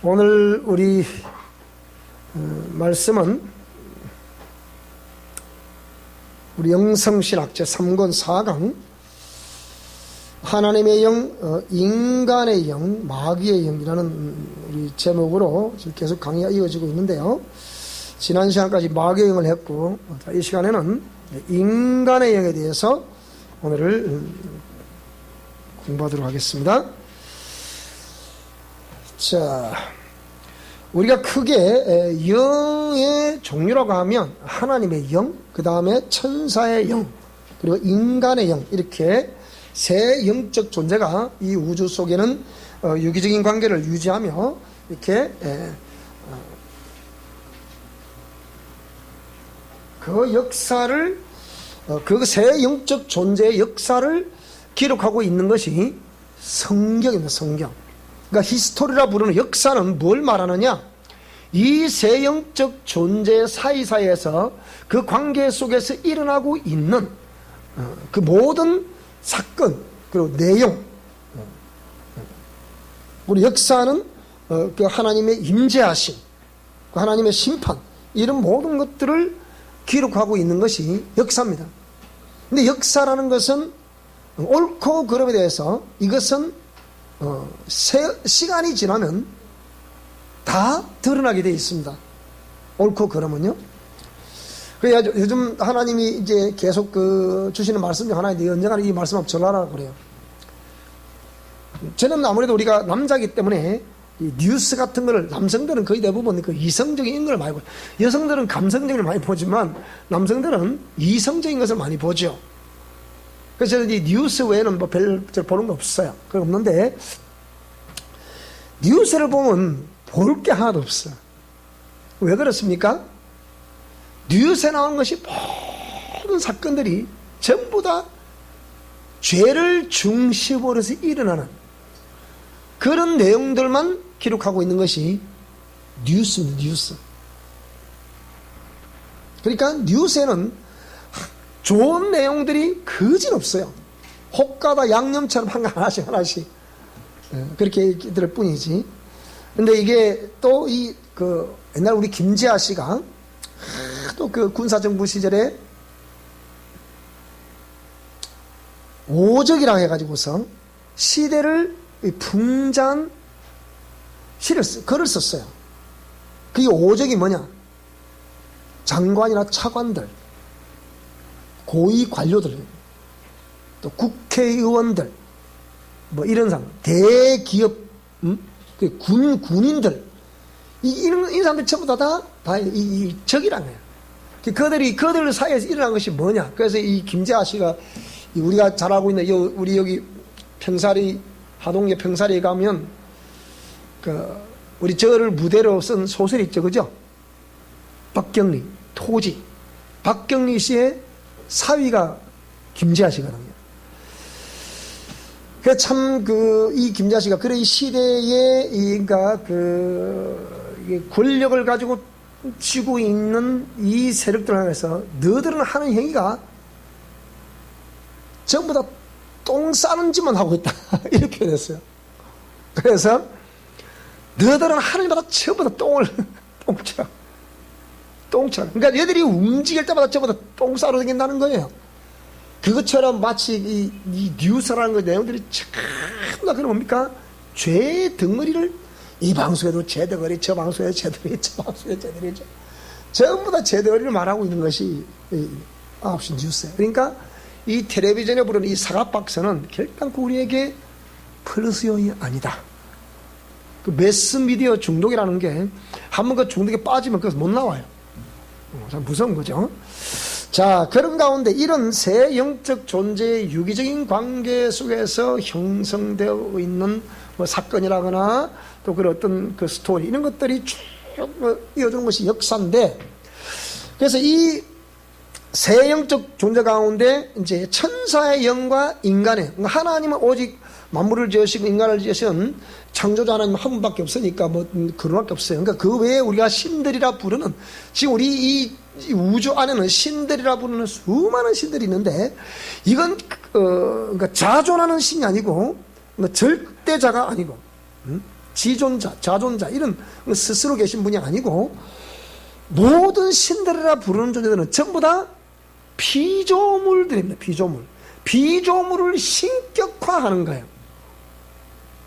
오늘 우리 말씀은 우리 영성신학 제3권 4강 하나님의 영, 인간의 영, 마귀의 영이라는 우리 제목으로 지금 계속 강의가 이어지고 있는데요. 지난 시간까지 마귀의 영을 했고 이 시간에는 인간의 영에 대해서 오늘을 공부하도록 하겠습니다. 자, 우리가 크게 영의 종류라고 하면 하나님의 영, 그 다음에 천사의 영, 그리고 인간의 영, 이렇게 세 영적 존재가 이 우주 속에는 유기적인 관계를 유지하며 이렇게 그 역사를, 그 세 영적 존재의 역사를 기록하고 있는 것이 성경입니다. 성경. 그러니까 히스토리라 부르는 역사는 뭘 말하느냐? 이 세 영적 존재 사이사이에서 그 관계 속에서 일어나고 있는 그 모든 사건 그리고 내용, 우리 역사는 그 하나님의 임재하심, 그 하나님의 심판, 이런 모든 것들을 기록하고 있는 것이 역사입니다. 근데 역사라는 것은 옳고 그름에 대해서 이것은 시간이 지나면 다 드러나게 되어 있습니다. 옳고 그름은요. 그래야 요즘 하나님이 이제 계속 주시는 말씀 중 하나인데 언젠가는 이 말씀 한번 전하라고 그래요. 저는 아무래도 우리가 남자이기 때문에 이 뉴스 같은 거를, 남성들은 거의 대부분 그 이성적인 걸 많이 보죠. 여성들은 감성적인 걸 많이 보지만 남성들은 이성적인 것을 많이 보죠. 그래서 저는 이 뉴스 외에는 뭐 별 보는 거 없어요. 그건 없는데, 뉴스를 보면 볼 게 하나도 없어요. 왜 그렇습니까? 뉴스에 나오는 것이 모든 사건들이 전부 다 죄를 중심으로 해서 일어나는 그런 내용들만 기록하고 있는 것이 뉴스입니다. 뉴스. 그러니까 뉴스에는 좋은 내용들이 거진 없어요. 혹가다 양념처럼 하나씩 그렇게 들을 뿐이지. 근데 이게 또 옛날 우리 김재하 씨가 또 그 군사정부 시절에 오적이라고 해가지고서 시대를 풍자한 글을 썼어요. 그게 오적이 뭐냐? 장관이나 차관들, 고위 관료들, 또 국회의원들, 뭐 이런 사람, 대기업, 군인들, 이런 사람들 전부 다 적이란 거예요. 그들 사이에서 일어난 것이 뭐냐? 그래서 이 김재하 씨가 우리가 잘 알고 있는 우리 여기 평사리, 하동에 평사리에 가면 우리 저를 무대로 쓴 소설이 있죠, 그죠? 박경리, 토지. 박경리 씨의 사위가 김재하 씨거든요. 그 참 이 김재하 씨가 이 시대에 권력을 가지고 쥐고 있는 이 세력들 안에서 너희들은 하는 행위가 전부 다 똥 싸는 짓만 하고 있다. 이렇게 됐어요. 그래서 너희들은 하늘마다 전부 다 똥처럼. 그러니까 얘들이 움직일 때마다 전부 다 똥 싸러 다닌다는 거예요. 그것처럼 마치 이 뉴스라는 그 내용들이 전부 다 그런 뭡니까? 죄의 덩어리를 이 방송에도 죄덩어리, 저 방송에도 죄덩어리, 저 방송에도 죄덩어리죠. 전부 다 죄덩어리를 말하고 있는 것이 9시 뉴스예요. 그러니까 이 텔레비전에 부르는 이 사각박스는 결단코 우리에게 플러스용이 아니다. 그 매스미디어 중독이라는 게 한번 그 중독에 빠지면 거기서 못 나와요. 참 무서운 거죠. 자, 그런 가운데 이런 새 영적 존재의 유기적인 관계 속에서 형성되어 있는 뭐 사건이라거나 또 그런 어떤 그 스토리, 이런 것들이 쭉 이어주는 것이 역사인데, 그래서 이 새 영적 존재 가운데 이제 천사의 영과 인간의, 하나님은 오직 만물을 지으시고 인간을 지으신 창조자 하나님 한 분밖에 없으니까 뭐 그런밖에 없어요. 그러니까 그 외에 우리가 신들이라 부르는, 지금 우리 이 우주 안에는 신들이라 부르는 수많은 신들이 있는데, 이건 그러니까 자존하는 신이 아니고 절대자가 아니고 지존자, 자존자 이런 스스로 계신 분이 아니고 모든 신들이라 부르는 존재들은 전부 다 피조물들입니다. 피조물을 신격화하는 거예요.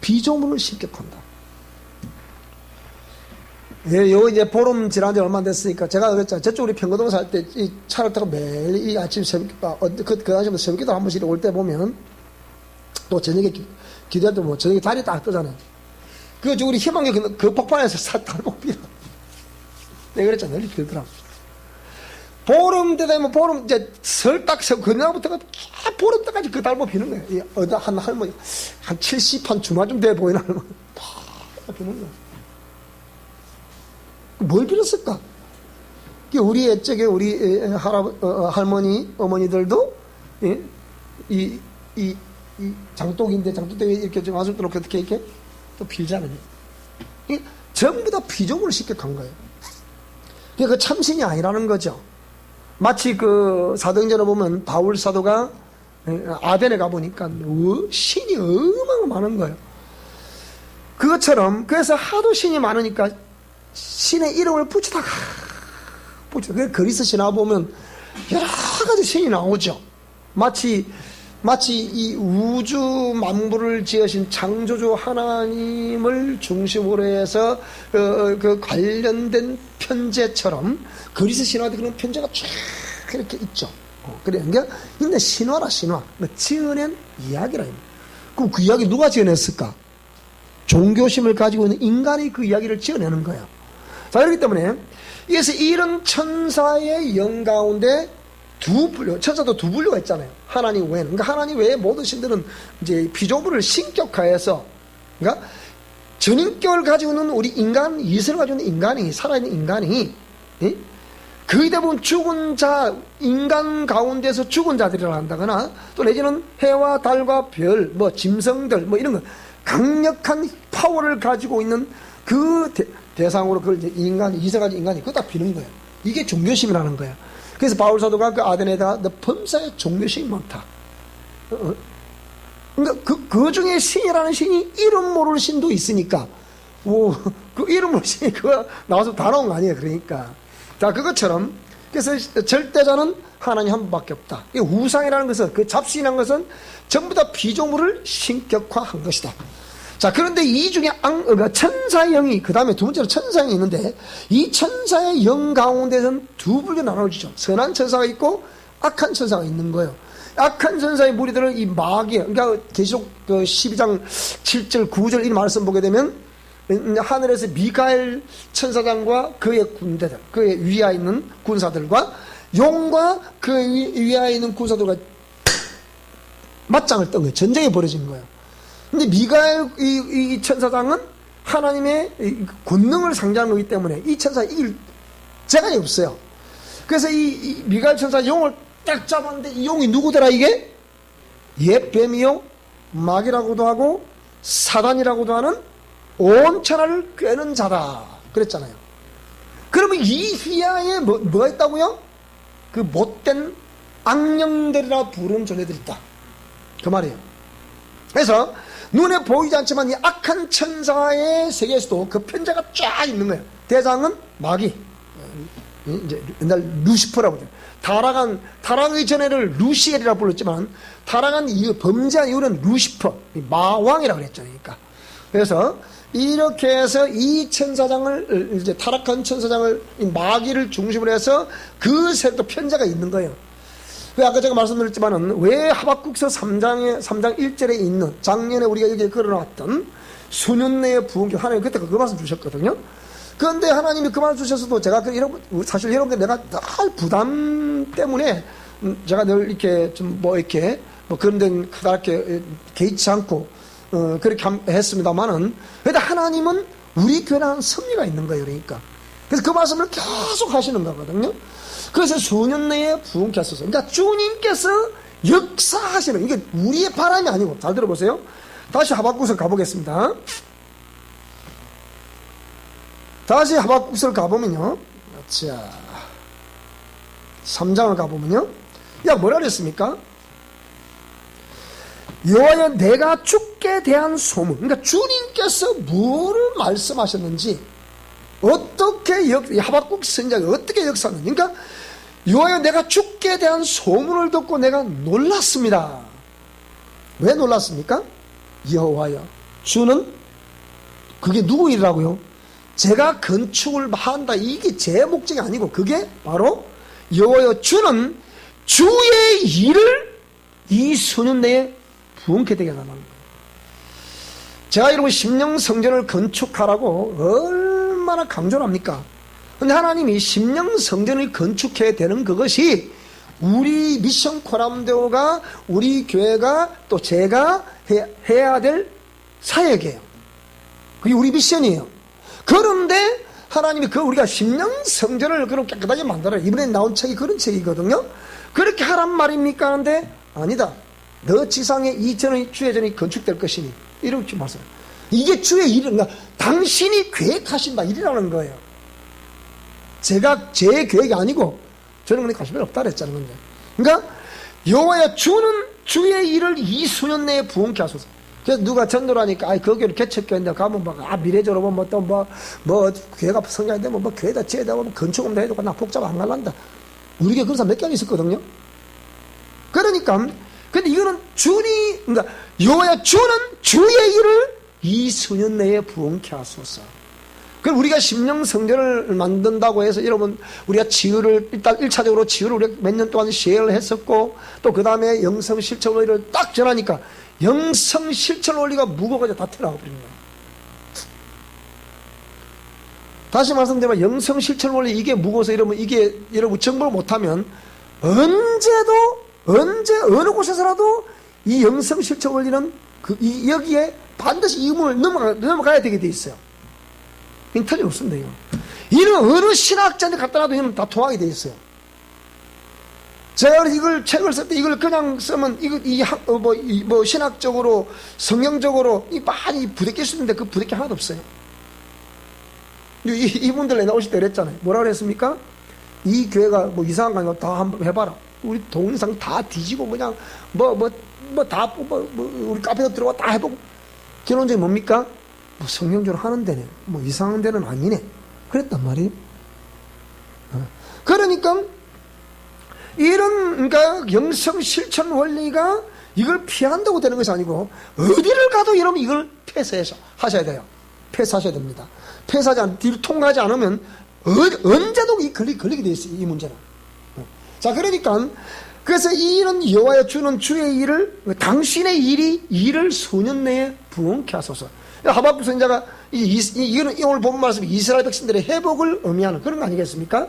피조물을 신격화한다. 예, 요 이제 보름 지난 지 얼마 안 됐으니까 제가 그랬잖아요. 저쪽 우리 평거동 살 때 이 차를 타고 매일 이 아침 새벽 그 당시부터 새벽기도 한 번씩 올 때 보면 또 저녁에 기도할 때 뭐 저녁에 달이 딱 뜨잖아요. 그 우리 희망의 그 폭발에서 살달목비라. 내가 그랬잖아요. 늘 길더라고. 보름 때 되면 보름 이제 설딱 서 그날부터가 보름 때까지 그 달목 피는 거예요. 어디 한 할머니 한 70 한 주말쯤 돼 보이는 할머니 팍 피는 거예요. 뭘 빌었을까? 우리 옛적에 우리 할머니 어머니들도 예? 이 장독인데 장독대에 이렇게 좀 아주 놓고 어떻게 이렇게 또 빌잖아요. 전부 다 피조물을 식격한 거예요. 그 참신이 아니라는 거죠. 마치 그 사도행전을 보면 바울 사도가 아덴에 가보니까 신이 얼마나 많은 거예요. 그것처럼 그래서 하도 신이 많으니까 신의 이름을 붙이다가 그 그리스 신화 보면 여러 가지 신이 나오죠. 마치 이 우주 만물을 지으신 창조주 하나님을 중심으로 해서 그 관련된 편제처럼 그리스 신화도 그런 편제가 쫙 이렇게 있죠. 그러니까 근데 신화. 지어낸 이야기라. 그럼 그 이야기 누가 지어냈을까? 종교심을 가지고 있는 인간이 그 이야기를 지어내는 거예요. 자, 그렇기 때문에 그래서 이런 천사의 영 가운데 천사도 두 분류가 있잖아요. 하나님 외에는. 그러니까 하나님 외에 모든 신들은 이제 피조물을 신격화해서, 그러니까 전인격을 가지고 있는 우리 인간, 이성을 가지고 있는 인간이, 살아있는 인간이, 예? 거의 대부분 죽은 자, 인간 가운데서 죽은 자들이라 한다거나, 또 내지는 해와 달과 별, 뭐 짐승들, 뭐 이런 거, 강력한 파워를 가지고 있는 그 대상으로 그걸 이제 인간이, 이성가진 인간이 그거 다 비는 거예요. 이게 종교심이라는 거예요. 그래서 바울 사도가 그 아덴에다가 너 범사에 종교심이 많다. 그러니까 그 중에 신이라는 신이 이름 모를 신도 있으니까, 그 이름 모를 신이 그거 나와서 다 나온 거 아니에요. 그러니까. 자, 그것처럼, 그래서 절대자는 하나님 한 분밖에 없다. 이 우상이라는 것은, 그 잡신이라는 것은 전부 다 피조물을 신격화한 것이다. 자, 그런데 이 중에 천사의 영이, 그 다음에 두 번째로 천사의 영이 있는데, 이 천사의 영 가운데서는 두 분류 나눠지죠. 선한 천사가 있고, 악한 천사가 있는 거예요. 악한 천사의 무리들은 이 마귀, 그러니까 계시록 12장 7절, 9절 이 말씀 보게 되면, 하늘에서 미가엘 천사장과 그의 군대들, 그의 위에 있는 군사들과 용과 그 위에 있는 군사들과 맞짱을 뜬 거예요. 전쟁이 벌어진 거예요. 근데 미가엘 이 천사장은 하나님의 권능을 상징하는 거기 때문에 이 천사 이길 재간이 없어요. 그래서 이 미가엘 천사 용을 딱 잡았는데 이 용이 누구더라 이게? 옛 뱀이요, 마귀라고도 하고 사단이라고도 하는 온 천하를 꿰는 자다 그랬잖아요. 그러면 이 휘하에 뭐가 있다고요? 그 못된 악령들이라 부르는 존재들이 있다 그 말이에요. 그래서 눈에 보이지 않지만 이 악한 천사의 세계에서도 그 편제가 쫙 있는 거예요. 대장은 마귀, 이제 옛날 루시퍼라고 해요. 타락의 전에를 루시엘이라고 불렀지만 타락한 이유, 범죄한 이유는 루시퍼, 마왕이라고 그랬죠. 그러니까. 그래서 이렇게 해서 이 천사장을, 이제 타락한 천사장을, 이 마귀를 중심으로 해서 그 세도 편제가 있는 거예요. 아까 제가 말씀드렸지만은 왜 하박국서 3장 1절에 있는 작년에 우리가 여기에 걸어놨던 수년 내의 부흥교, 하나님 그때 그 말씀 주셨거든요. 그런데 하나님이 그 말씀 주셔서도 제가 사실 여러분들 내가 늘 부담 때문에 제가 늘 이렇게 좀 이렇게 그런 데는 그렇게 개의치 않고 그렇게 했습니다만은 그래도 하나님은 우리 교회라는 섭리가 있는 거예요. 그러니까 그래서 그 말씀을 계속 하시는 거거든요. 그래서 수년 내에 부흥케 하소서. 그러니까 주님께서 역사하시는, 이게 우리의 바람이 아니고, 잘 들어보세요. 다시 하박국서 가보겠습니다. 다시 하박국서를 가보면요. 자, 3장을 가보면요. 뭐라 그랬습니까? 여호와여 내가 주께 대한 소문, 그러니까 주님께서 뭐를 말씀하셨는지, 어떻게 하박국 선지자가 어떻게 역사하는지, 그러니까 여호와여 내가 주께 대한 소문을 듣고 내가 놀랐습니다. 왜 놀랐습니까? 여호와여 주는, 그게 누구 일이라고요? 제가 건축을 한다, 이게 제 목적이 아니고 그게 바로 여호와여 주는 주의 일을 이 수년 내에 부흥케 되게 하는 거예요. 제가 여러분 심령 성전을 건축하라고 얼마나 강조를 합니까? 근데 하나님이 심령 성전을 건축해야 되는 그것이 우리 미션 코람데오가, 우리 교회가, 또 제가 해야 될 사역이에요. 그게 우리 미션이에요. 그런데 하나님이 우리가 심령 성전을 그렇게 깨끗하게 만들어라, 이번에 나온 책이 그런 책이거든요. 그렇게 하란 말입니까? 하는데 아니다. 너 지상에 2000의 주의 전이 건축될 것이니, 이렇게 말씀. 이게 주의 일이니까 당신이 계획하신 바 일이라는 거예요. 제가 제 계획이 아니고 저는 그냥 관심이 없다 그랬잖아요. 근데. 그러니까 여호와여 주는 주의 일을 이 수년 내에 부흥케 하소서. 그래서 누가 전도라니까 거기를 개척교회인데 가면 미래적으로 뭐 교회가 성장이 되면 뭐 교회다 지어다 뭐 건축은 다 해도 나 복잡 안 갈란다. 우리 교회 그런 사람 몇 개 있었거든요. 그러니까 근데 이거는 그러니까 여호와여 주는 주의 일을 이 수년 내에 부흥케 하소서. 그럼 우리가 심령 성전을 만든다고 해서 여러분, 우리가 지유를 일단 1차적으로 지유를 우리가 몇 년 동안 시행을 했었고, 또 그 다음에 영성 실천 원리를 딱 전하니까 영성 실천 원리가 무거워져 다 튀어나와 버린 거예요. 다시 말씀드리면 영성 실천 원리 이게 무거워서 이러면 이게 여러분 정복을 못하면 언제 어느 곳에서라도 이 영성 실천 원리는 여기에 반드시 이 문을 넘어가야 되게 돼 있어요. 인터넷 없습니다. 이는 어느 신학자한테 갖다 놔도 이는 다 통하게 돼 있어요. 제가 이걸 책을 쓸 때 이걸 그냥 쓰면 이거 신학적으로 성경적으로 많이 부대낄 수 있는데 그 부대끼 하나도 없어요. 이분들 나오실 때 그랬잖아요. 뭐라 그랬습니까? 이 교회가 뭐 이상한 거 아니고 다 한번 해봐라. 우리 동영상 다 뒤지고 그냥 우리 카페도 들어가 다 해보고 결론적이 뭡니까? 뭐 성경적으로 하는 데네, 뭐 이상한 데는 아니네, 그랬단 말이에요. 그러니까 그러니까 영성 실천 원리가 이걸 피한다고 되는 것이 아니고 어디를 가도 여러분 이걸 폐쇄하셔야 돼요. 폐쇄하셔야 됩니다. 폐쇄하지 않으면, 뒤로 통과하지 않으면 언제도 걸리게 돼 있어요, 이 문제는. 자, 그러니까 그래서 이 일은 여호와여 주는 주의 일을, 당신의 일을 수년 내에 부흥케 하소서. 하박국 선지자가 이거는 오늘 본 말씀이 이스라엘 백성들의 회복을 의미하는 그런 거 아니겠습니까?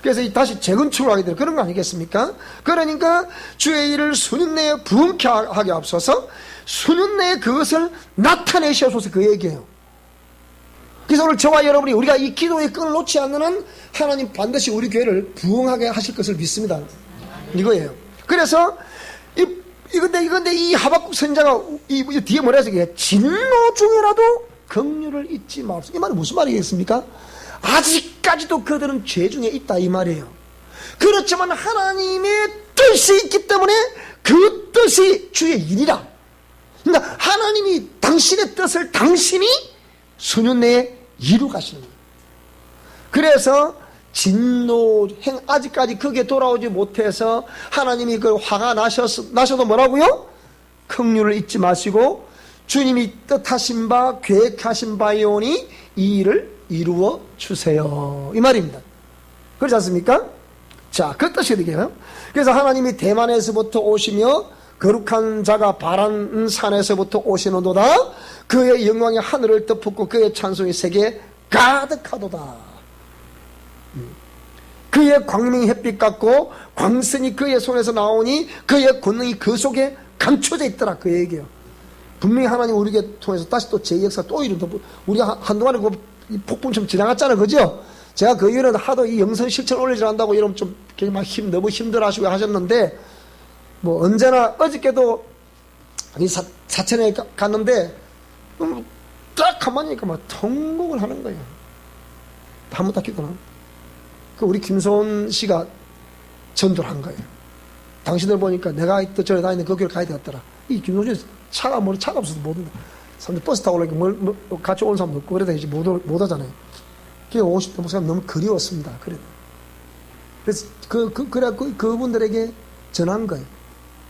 그래서 다시 재건축을 하게 되는 그런 거 아니겠습니까? 그러니까 주의 일을 수년 내에 부흥케 하게 앞서서 수년 내에 그것을 나타내시옵소서, 그 얘기예요. 그래서 오늘 저와 여러분이 우리가 이 기도의 끈을 놓지 않는 한 하나님 반드시 우리 교회를 부흥하게 하실 것을 믿습니다. 이거예요. 그래서 이건데 이 하박국 선지자가 이 뒤에 뭐라 해서 진노 중에라도 긍휼을 잊지 마옵소서. 이 말은 무슨 말이겠습니까? 아직까지도 그들은 죄 중에 있다, 이 말이에요. 그렇지만 하나님의 뜻이 있기 때문에 그 뜻이 주의 일이라. 그러니까 하나님이 당신의 뜻을 당신이 수년 내에 이루 가시는 거예요. 그래서 아직까지 그게 돌아오지 못해서 하나님이 그 화가 나셔도 뭐라고요? 긍휼을 잊지 마시고 주님이 뜻하신 바, 계획하신 바이오니 이 일을 이루어 주세요, 이 말입니다. 그렇지 않습니까? 자, 그 뜻이 되게요. 그래서 하나님이 대만에서부터 오시며 거룩한 자가 바란 산에서부터 오시는도다. 그의 영광이 하늘을 덮고 그의 찬송이 세계에 가득하도다. 그의 광명이 햇빛 같고 광선이 그의 손에서 나오니 그의 권능이 그 속에 감춰져 있더라, 그 얘기예요. 분명히 하나님 우리에게 통해서 다시 또 제2역사 또 이런, 우리가 한동안에 그 폭풍처럼 지나갔잖아요, 그죠? 제가 그 이후에는 하도 이 영성 실천 올리지 않는다고 여러분 좀 막 너무 힘들어 하시고 하셨는데, 뭐 언제나 어저께도 사천에 갔는데 딱 가만히 있니까 막 통곡을 하는 거예요. 한번 딱 기도나. 그 우리 김소은 씨가 전도를 한 거예요. 당신들 보니까 내가 또 저에 다니는 그 길을 가야 되겠더라. 이 김동준 차가 없어서 못 온다. 사람들 버스 타고 오려니까 같이 온 사람도 없고, 그러다 이제 못 하잖아요. 그게 50대 목사님 너무 그리웠습니다. 그래서 그래갖고 그분들에게 전한 거예요.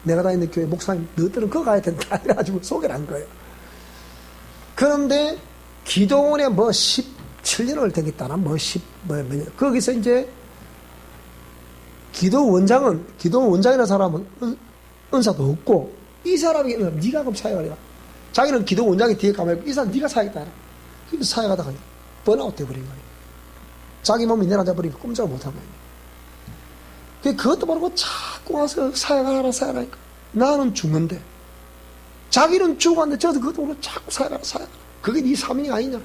내가 다니는 교회 목사님, 너희들은 그거 가야 된다. 이래가지고 소개를 한 거예요. 그런데 기도원에 17년을 되겠다나, 거기서 이제 기도원장이라는 사람은 은사도 없고, 이 사람이, 네가 그럼 사역하라. 자기는 기도원장이 뒤에 가면, 이 사람 네가 사역하라. 그래서 사역하다가 번아웃 돼버린 거예요. 자기 몸이 내려앉아버리니까 꼼짝을 못한 거예요. 그것도 모르고 자꾸 와서 사역하라. 나는 죽는데. 자기는 죽었는데 저도 그것도 모르고 자꾸 사역하라. 그게 네 사명이 아니냐.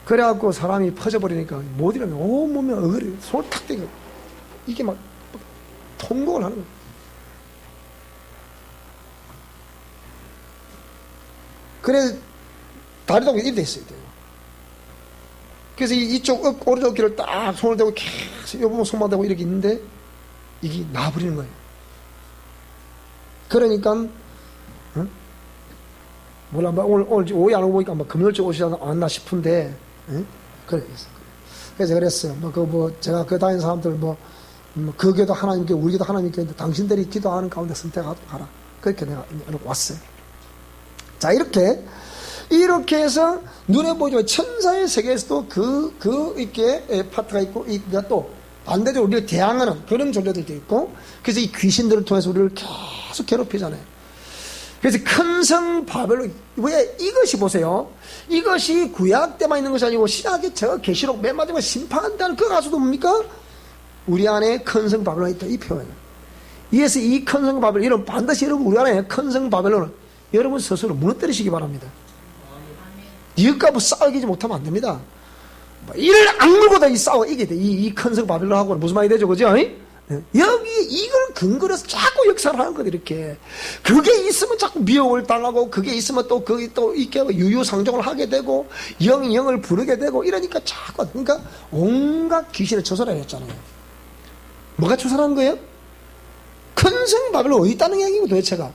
그래갖고 사람이 퍼져버리니까 못 일하면 온몸에 어그래요. 손을 탁 대고. 이게 막 통곡을 하는 거예요. 그래, 다리도 이렇게 돼 있어야 돼요. 그래서 이쪽 오른쪽 귀를 딱 손을 대고 계속 요 부분 손만 대고 이렇게 있는데 이게 나버리는 거예요. 그러니까 몰라, 오늘 오해 안 오고 보니까 금요일쯤 오시지 않았나 싶은데, 그래서 그랬어요. 제가 그 다니는 사람들 그 교도 하나님께, 우리 교도 하나님께, 당신들이 기도하는 가운데 선택하도록 하라. 그렇게 내가 왔어요. 자, 이렇게 해서 눈에 보이지만 천사의 세계에서도 이렇게 파트가 있고, 또 반대적으로 우리를 대항하는 그런 존재들도 있고, 그래서 이 귀신들을 통해서 우리를 계속 괴롭히잖아요. 그래서 큰 성 바벨론, 왜 이것이 보세요. 이것이 구약 때만 있는 것이 아니고 신약의 저 계시록 맨 마지막에 심판한다는 그 가수도 뭡니까? 우리 안에 큰 성 바벨론이 있다, 이 표현. 이에서 이 큰 성 바벨론, 이런 반드시 여러분 우리 안에 큰 성 바벨론을 여러분 스스로 무너뜨리시기 바랍니다. 이것과 싸우지 못하면 안 됩니다. 이를 악물고 다 싸워 이게 돼. 이 큰 성 바벨론하고는 무슨 말이 되죠, 그죠? 여기 이걸 근거로 해서 자꾸 역사를 하는 거다, 이렇게. 그게 있으면 자꾸 미혹을 당하고, 그게 있으면 또 거기 또 이렇게 유유상종을 하게 되고, 영이 영을 부르게 되고, 이러니까 자꾸, 그러니까 온갖 귀신의 조사를 했잖아요. 뭐가 조사하는 거예요? 큰 성 바벨론 어디 있다는 얘기고 도대체가.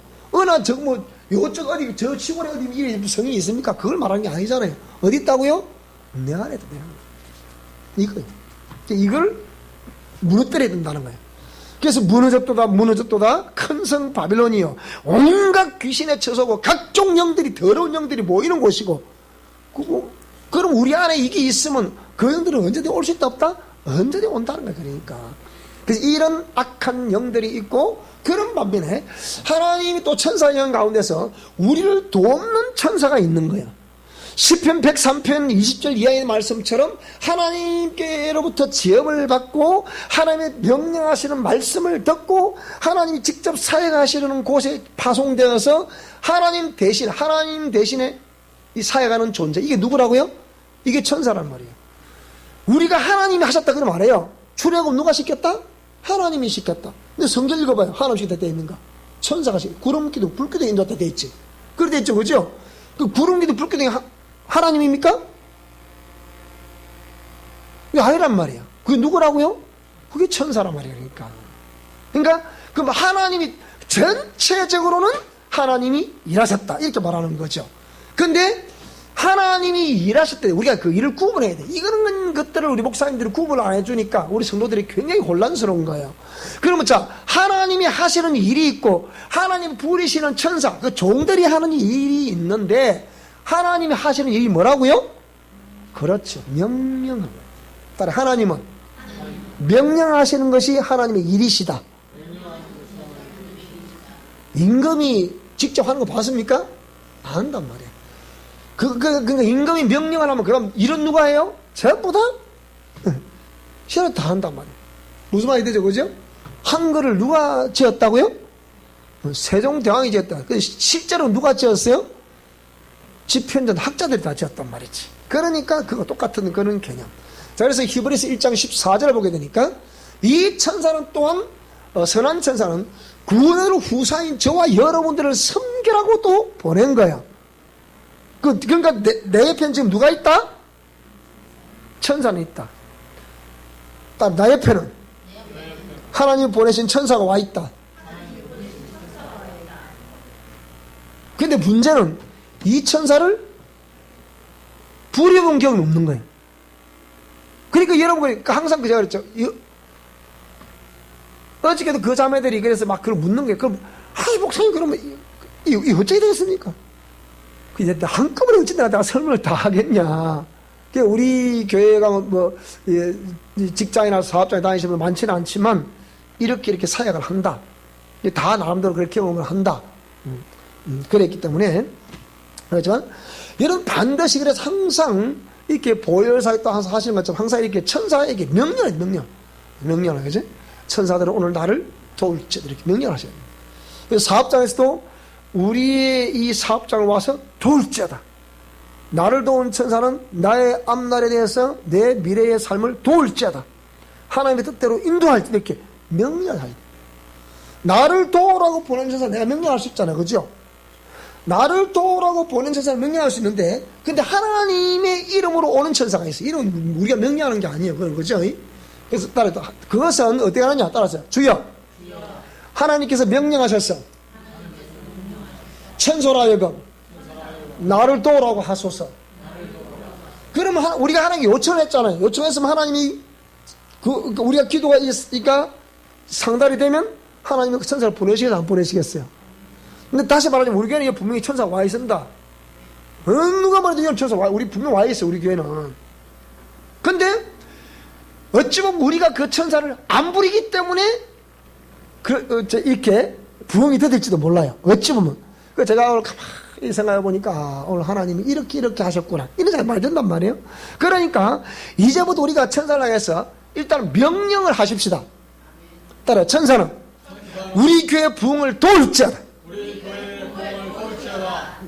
요쪽 어디, 저 시골에 어디 이런 성이 있습니까? 그걸 말하는 게 아니잖아요. 어디 있다고요? 내 안에도 이거예요. 이걸 무너뜨려야 된다는 거예요. 그래서 무너졌도다 큰 성 바빌론이요, 온갖 귀신의 처소고 각종 영들이, 더러운 영들이 모이는 곳이고, 그럼 우리 안에 이게 있으면 그 영들은 언제든 올 수 있다 없다? 언제든 온다는 거예요. 그러니까 그래서 이런 악한 영들이 있고, 그런 반면에 하나님이 또 천사 영 가운데서 우리를 돕는 천사가 있는 거예요. 시편 103편 20절 이하의 말씀처럼 하나님께로부터 지음을 받고 하나님의 명령하시는 말씀을 듣고 하나님이 직접 사역하시는 곳에 파송되어서 하나님 대신에 이 사역하는 존재, 이게 누구라고요? 이게 천사란 말이에요. 우리가 하나님이 하셨다 그러면 말해요. 출애굽 누가 시켰다? 하나님이 시켰다. 근데 성경 읽어봐요. 하나님 시켰다 되어 있는가? 천사가 시켰다. 구름기둥, 불기둥 인도했다 되어 있지. 그렇게 되어 있죠, 그죠? 그 구름기둥, 불기둥이 하나님입니까? 이게 아니란 말이야. 그게 누구라고요? 그게 천사란 말이야. 그러니까 그럼 하나님이 전체적으로는 하나님이 일하셨다, 이렇게 말하는 거죠. 근데 하나님이 일하실 때 우리가 그 일을 구분해야 돼. 이런 것들을 우리 목사님들이 구분을 안 해주니까 우리 성도들이 굉장히 혼란스러운 거예요. 그러면 자, 하나님이 하시는 일이 있고 하나님 부리시는 천사, 그 종들이 하는 일이 있는데, 하나님이 하시는 일이 뭐라고요? 그렇죠. 명령하는 거예요. 따라 하나님은 명령하시는 것이 하나님의 일이시다. 임금이 직접 하는 거 봤습니까? 안 한단 말이에요. 그러니까 임금이 명령을 하면 그럼 일은 누가 해요? 전부 다? 신은 다 한단 말이에요. 무슨 말이 되죠, 그죠? 한글을 누가 지었다고요? 세종대왕이 지었다. 실제로 누가 지었어요? 집현전 학자들이 다 지었단 말이지. 그러니까 그거 똑같은 그런 개념. 자, 그래서 히브리서 1장 14절을 보게 되니까 이 천사는 또한 선한 천사는 구원으로 후사인 저와 여러분들을 섬기라고 또 보낸 거야. 그러니까 내 옆에는 지금 누가 있다? 천사는 있다. 나 옆에는 하나님 보내신 천사가 와 있다. 근데 문제는 이 천사를 부려본 경험이 없는 거예요. 그러니까 여러분, 항상 제가 그랬죠. 어저께도 그 자매들이 그래서 막 그걸 묻는 거예요. 그럼, 아이, 목사님, 그러면, 이거 어떻게 되겠습니까? 이제 한꺼번에 어찌 내가 설명을 다 하겠냐. 우리 교회가 직장이나 사업장에 다니시는 분 많지는 않지만, 이렇게 사역을 한다. 다 나름대로 그렇게 경험을 한다. 그랬기 때문에. 그렇지만, 여러분 반드시 그래서 항상 이렇게 보혈사역도 하시는 것처럼 항상 이렇게 천사에게 명령을, 그지? 천사들은 오늘 나를 도울지 이렇게 명령하셔야 됩니다. 그래서 사업장에서도 우리의 이 사업장을 와서 도울지어다. 나를 도운 천사는 나의 앞날에 대해서 내 미래의 삶을 도울지어다. 하나님의 뜻대로 인도할지 이렇게 명령을 하야 돼. 나를 도우라고 보낸 천사 내가 명령할 수 있잖아요. 그죠? 나를 도우라고 보낸 천사를 명령할 수 있는데, 근데 하나님의 이름으로 오는 천사가 있어요. 이름은 우리가 명령하는 게 아니에요. 그건 그죠? 그래서 따라서 그것은 어떻게 하느냐 따라서 주여 하나님께서 명령하셨어. 천소라 하여금 나를 도우라고 하소서. 그러면 우리가 하나님께 요청을 했잖아요. 요청했으면 하나님이 우리가 기도가 있으니까 상달이 되면 하나님이 그 천사를 보내시겠어요? 안 보내시겠어요? 근데 다시 말하자면 우리 교회는 분명히 천사가 와 있습니다. 누가 말해도 이런 천사 우리 분명 와 있어요. 우리 교회는. 근데 어찌 보면 우리가 그 천사를 안 부리기 때문에 이렇게 부흥이 되될지도 몰라요. 어찌 보면. 제가 오늘 가만히 생각해 보니까 오늘 하나님이 이렇게 하셨구나. 이런 생각이 많이 든단 말이에요. 그러니까 이제부터 우리가 천사를 향해서 일단 명령을 하십시다. 따라 천사는 우리 교회 부흥을 도울지어다.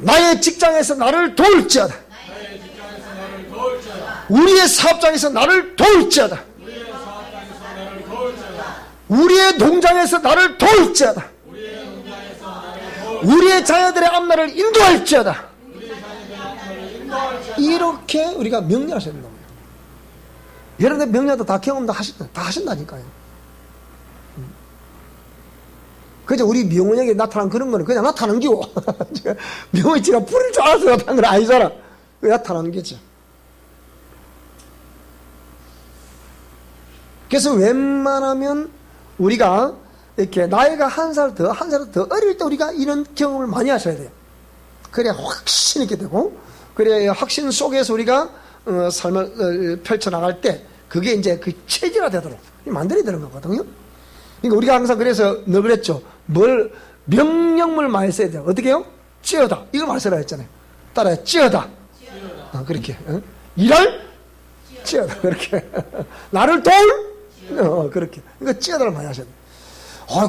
나의 직장에서 나를 도울지어다. 우리의 사업장에서 나를 도울지어다. 우리의 농장에서 나를 도울지어다. 우리의 자녀들의 앞날을 인도할지어다. 이렇게 우리가 명령하셔야 된다고요. 여러분들 명령도 다 경험도 다 하신다니까요. 그죠? 우리 명원에게 나타난 그런 거는 그냥 나타난 기고. 명원이 지가 부릴 줄 알아서 나타난 건 아니잖아. 나타나는 게죠. 그래서 웬만하면 우리가 이렇게 나이가 한 살 더 어릴 때 우리가 이런 경험을 많이 하셔야 돼요. 그래야 확신 있게 되고, 그래야 확신 속에서 우리가 삶을 펼쳐나갈 때 그게 이제 그 체질화 되도록 만들어야 되는 거거든요. 그러니까 우리가 항상 그래서 늘 그랬죠. 명령을 많이 써야 돼요. 어떻게 해요? 찌어다. 이걸 많이 써라 했잖아요. 따라해. 찌어다. 그렇게. 일할? 찌어다. 그렇게. 나를 도울? 그렇게. 그러니까 찌어다를 많이 하셔야 돼요.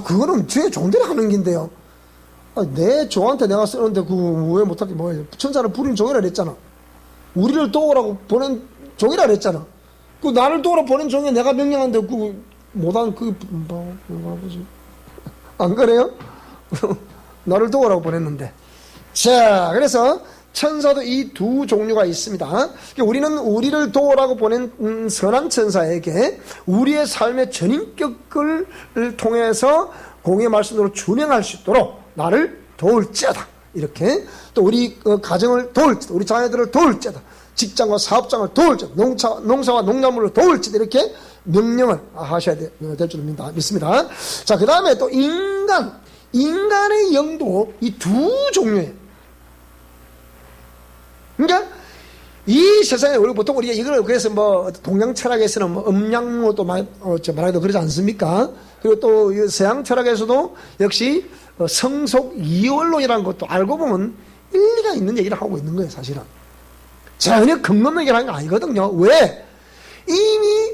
그거는 제 종대로 하는 긴데요. 내 종한테 내가 쓰는데 왜 못하게 뭐예요? 천사를 부린 종이라 그랬잖아. 우리를 도우라고 보낸 종이라 그랬잖아. 나를 도우라고 보낸 종에 내가 명령하는데 못한 뭐지? 안 그래요? 나를 도우라고 보냈는데. 자, 그래서 천사도 이 두 종류가 있습니다. 우리는 우리를 도우라고 보낸 선한 천사에게 우리의 삶의 전인격을 통해서 공의 말씀으로 준행할 수 있도록 나를 도울지어다. 이렇게 또 우리 가정을 도울지어다. 우리 자녀들을 도울지어다. 직장과 사업장을 도울지어다. 농사와 농작물을 도울지어다. 이렇게 명령을 하셔야 될 줄 믿습니다. 자, 그 다음에 또 인간의 영도 이 두 종류예요. 그러니까 이 세상에 보통 우리가 이걸 그래서 동양 철학에서는 음양로 또 말하기도 그러지 않습니까? 그리고 또 서양 철학에서도 역시 성속 이원론이라는 것도 알고 보면 일리가 있는 얘기를 하고 있는 거예요, 사실은. 전혀 근거 없는 얘기를 하는 거 아니거든요. 왜? 이미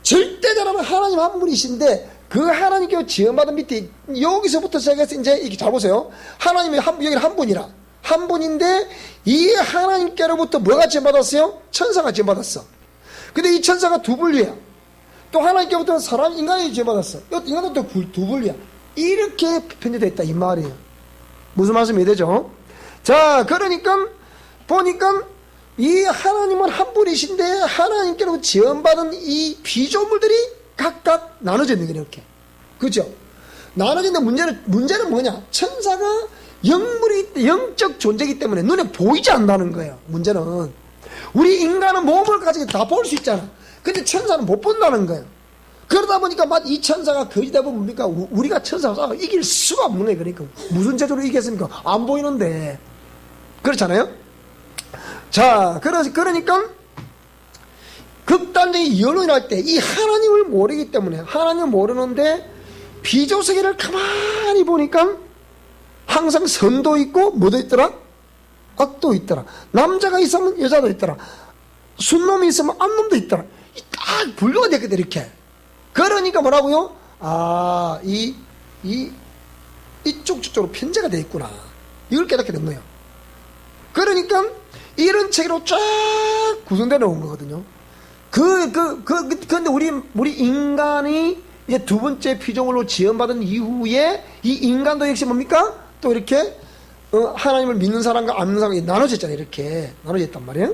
절대자라면 하나님 한 분이신데 그 하나님께 지원받은 밑에 여기서부터 시작해서 이제 이렇게 잘 보세요. 하나님이 여기는 한 분이라. 한 분인데 이 하나님께로부터 뭐가 지원받았어요? 천사가 지원받았어. 근데 이 천사가 두 분류야. 또 하나님께부터는 사람, 인간이 지원받았어. 인간도 또 두 분류야. 이렇게 편제되어 있다 이 말이에요. 무슨 말씀이 되죠? 자, 그러니까 보니까 이 하나님은 한 분이신데 하나님께로부터 지원받은 이 피조물들이 각각 나눠져 있는 거예요. 이렇게. 그죠? 나눠져 있는 문제는 뭐냐? 천사가 영적 존재이기 때문에 눈에 보이지 않는다는 거예요. 문제는 우리 인간은 몸을 가지고 다 볼 수 있잖아. 근데 천사는 못 본다는 거예요. 그러다 보니까 이 천사가 거짓 대부분 뭡니까? 우리가 천사와 싸워 이길 수가 없는 거예요. 그러니까 무슨 재주로 이기겠습니까? 안 보이는데. 그렇잖아요. 자, 그러니까 극단적인 연론이 할 때 이 하나님을 모르기 때문에, 하나님을 모르는데 비조세계를 가만히 보니까 항상 선도 있고 뭐도 있더라? 악도 있더라. 남자가 있으면 여자도 있더라. 순놈이 있으면 암놈도 있더라. 딱 분류가 됐거든, 이렇게. 그러니까 뭐라고요? 아, 이쪽 저쪽으로 편제가 돼 있구나. 이걸 깨닫게 된 거예요. 그러니까 이런 체계로 쫙 구성되어 놓은 거거든요. 근데 우리 인간이 이제 두 번째 피조물로 지원받은 이후에 이 인간도 역시 뭡니까? 또 이렇게 하나님을 믿는 사람과 안 믿는 사람이 나눠졌잖아요. 이렇게 나눠졌단 말이에요.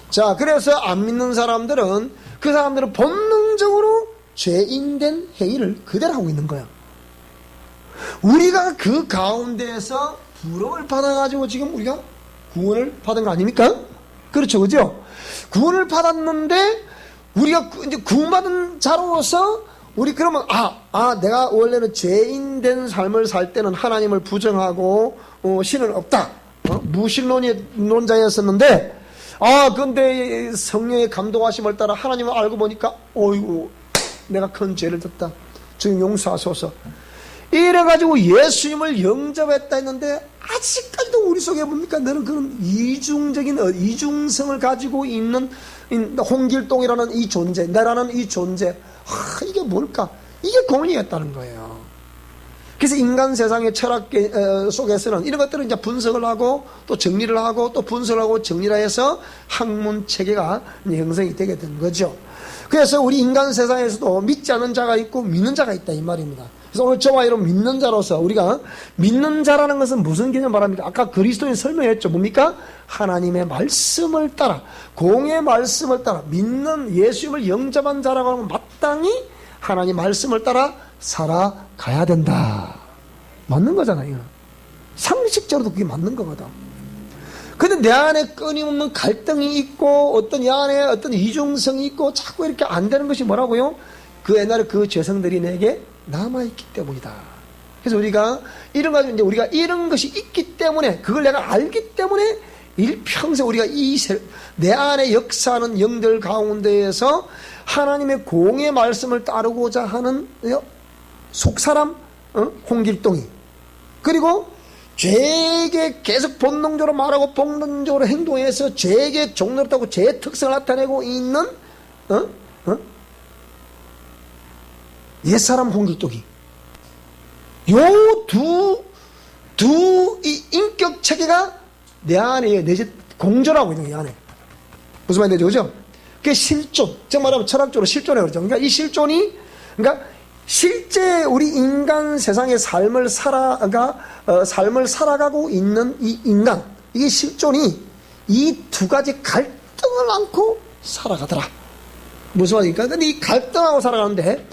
자, 그래서 안 믿는 사람들은 그 사람들은 본능적으로 죄인된 행위를 그대로 하고 있는 거야. 우리가 그 가운데에서 부름을 받아가지고 지금 우리가 구원을 받은 거 아닙니까? 그렇죠, 그죠? 구원을 받았는데 우리가 이제 구원받은 자로서 우리 그러면 내가 원래는 죄인된 삶을 살 때는 하나님을 부정하고 신은 없다, 무신론자였었는데 근데 성령의 감동하심을 따라 하나님을 알고 보니까 어이구 내가 큰 죄를 졌다, 주님 용서하소서 이래가지고 예수님을 영접했다 했는데 아직까지도 우리 속에 뭡니까? 너는 그런 이중성을 가지고 있는 홍길동이라는 이 존재, 나라는 이 존재, 이게 뭘까? 이게 고민이었다는 거예요. 그래서 인간 세상의 철학 속에서는 이런 것들을 이제 분석을 하고 또 정리를 하고 또 분석을 하고 정리를 해서 학문 체계가 형성이 되게 된 거죠. 그래서 우리 인간 세상에서도 믿지 않는 자가 있고 믿는 자가 있다 이 말입니다. 그래서 오늘 저와 여러분 믿는 자로서 우리가 믿는 자라는 것은 무슨 개념 말합니까? 아까 그리스도인 설명했죠. 뭡니까? 하나님의 말씀을 따라, 공의 말씀을 따라 믿는 예수님을 영접한 자라고 하면 마땅히 하나님 말씀을 따라 살아가야 된다. 맞는 거잖아요. 상식적으로도 그게 맞는 거거든. 근데 내 안에 끊임없는 갈등이 있고 어떤 이 안에 어떤 이중성이 있고 자꾸 이렇게 안 되는 것이 뭐라고요? 그 옛날에 그 죄성들이 내게 남아있기 때문이다. 그래서 우리가 이런 가지고 이제 우리가 이런 것이 있기 때문에 그걸 내가 알기 때문에 일평생 우리가 내 안에 역사하는 영들 가운데에서 하나님의 공의 말씀을 따르고자 하는 속사람 홍길동이, 그리고 죄에게 계속 본능적으로 말하고 본능적으로 행동해서 죄에게 종로롭다고 죄의 특성을 나타내고 있는 옛사람 홍길동이, 요 두 이 인격 체계가 내 안에 내재 공존하고 있는 게 안에 무슨 말인지 그죠? 그게 실존, 즉 말하면 철학적으로 실존이라고 그러죠. 그러니까 이 실존이, 그러니까 실제 우리 인간 세상의 삶을 살아가고 있는 이 인간, 이게 실존이 이 두 가지 갈등을 안고 살아가더라. 무슨 말입니까? 근데 이 갈등하고 살아가는데,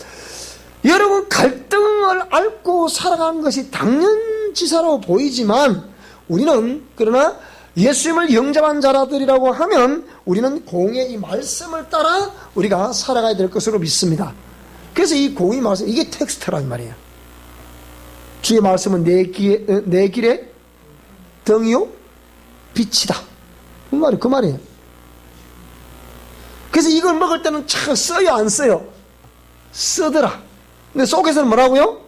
여러분 갈등을 앓고 살아가는 것이 당연지사라고 보이지만 우리는 그러나 예수님을 영접한 자라들이라고 하면 우리는 공의 이 말씀을 따라 우리가 살아가야 될 것으로 믿습니다. 그래서 이 공의 말씀, 이게 텍스트란 말이에요. 주의 말씀은 내 길에 등이요 빛이다. 그 말이에요. 그래서 이걸 먹을 때는 참 써요 안 써요? 쓰더라. 근데 속에서는 뭐라고요?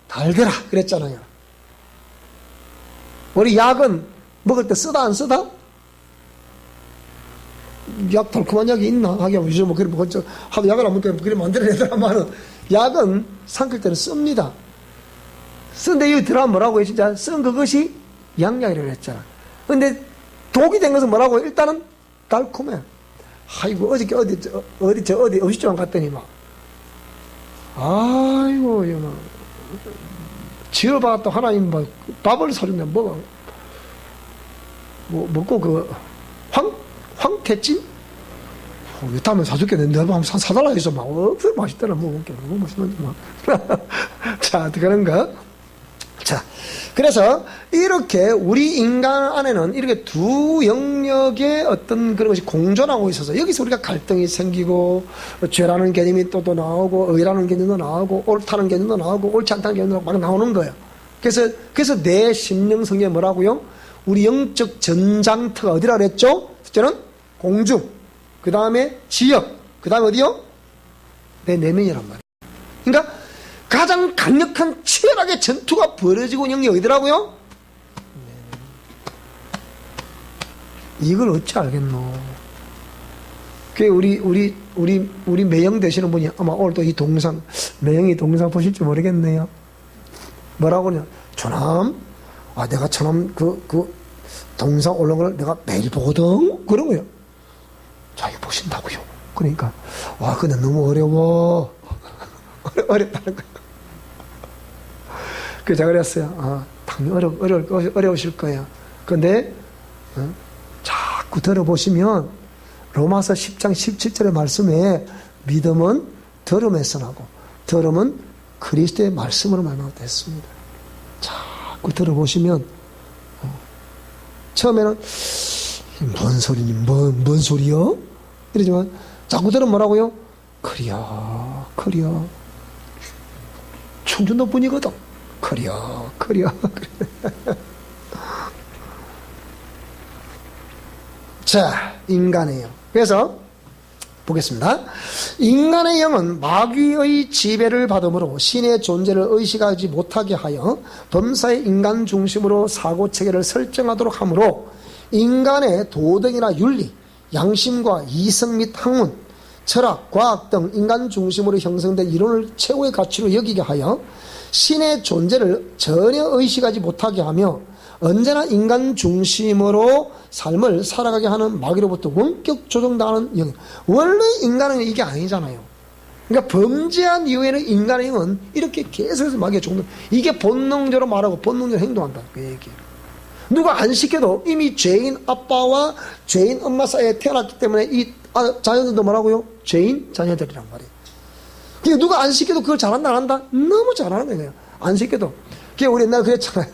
달더라 그랬잖아요. 우리 약은 먹을 때 쓰다 안 쓰다? 약 달콤한 약이 있나? 하긴 요즘 뭐 하도 약을 안 먹으면 그래 만들어내더라마는 약은 삼킬 때는 씁니다. 쓴데 여기 들어가면 뭐라고요? 진짜 쓴 그것이 양약이라고 했잖아. 근데 독이 된 것은 뭐라고요? 일단은 달콤해. 아이고 어저께 어디 음식점 갔더니 막 아이고 이거 지어봤다 하나님 뭐 밥을 사준다 먹어. 뭐 먹고 그 황태찜? 다음에 사줄겠는데 내가 한번 사달라 해서 막 그래 맛있더라. 먹을게 너무 맛있는데 막. 자 그런가? 자, 그래서 이렇게 우리 인간 안에는 이렇게 두 영역의 어떤 그런 것이 공존하고 있어서 여기서 우리가 갈등이 생기고 죄라는 개념이 또 나오고 의라는 개념도 나오고 옳다는 개념도 나오고 옳지 않다는 개념도 막 나오는 거예요. 그래서 내 심령 성경에 뭐라고요? 우리 영적 전장터가 어디라 그랬죠? 첫째는 공중, 그 다음에 지역, 그 다음에 어디요? 내 내면이란 말이에요. 그러니까 가장 강력한 치열하게 전투가 벌어지고 있는 게 어디더라고요? 이걸 어찌 알겠노? 그 우리 매형 되시는 분이 아마 오늘 또 이 동상, 매형이 동상 보실지 모르겠네요. 뭐라고 그러냐? 저놈, 내가 저놈 그 동상 올라온 걸 내가 매일 보거든? 그런 거예요. 자, 이거 보신다고요. 그러니까, 근데 너무 어려워. 어렵다는 거예요. 그래서 제가 그랬어요. 당연히 어려우실 거예요. 근데, 자꾸 들어보시면, 로마서 10장 17절의 말씀에 믿음은 들음에서 나고, 들음은 그리스도의 말씀으로 말미암아 됐습니다. 자꾸 들어보시면, 처음에는, 뭔 소리니, 뭔 소리요? 이러지만, 자꾸 들으면 뭐라고요? 그려. 충전도 분이거든. 그려. 자, 인간의 영. 그래서 보겠습니다. 인간의 영은 마귀의 지배를 받음으로 신의 존재를 의식하지 못하게 하여 범사의 인간 중심으로 사고체계를 설정하도록 하므로 인간의 도덕이나 윤리, 양심과 이성 및 학문, 철학, 과학 등 인간 중심으로 형성된 이론을 최고의 가치로 여기게 하여 신의 존재를 전혀 의식하지 못하게 하며 언제나 인간 중심으로 삶을 살아가게 하는 마귀로부터 원격 조종당하는 영역. 원래 인간은 이게 아니잖아요. 그러니까 범죄한 이후에는 인간의 영은 이렇게 계속해서 마귀의 조종, 이게 본능적으로 말하고 본능적으로 행동한다. 그 얘기예요. 누가 안 시켜도 이미 죄인 아빠와 죄인 엄마 사이에 태어났기 때문에 이 자녀들도 뭐라고요? 죄인 자녀들이란 말이에요. 그러니까 누가 안 시켜도 그걸 잘한다 안 한다? 너무 잘하는 거예요. 안 시켜도. 그게 우리 옛날에 그랬잖아요.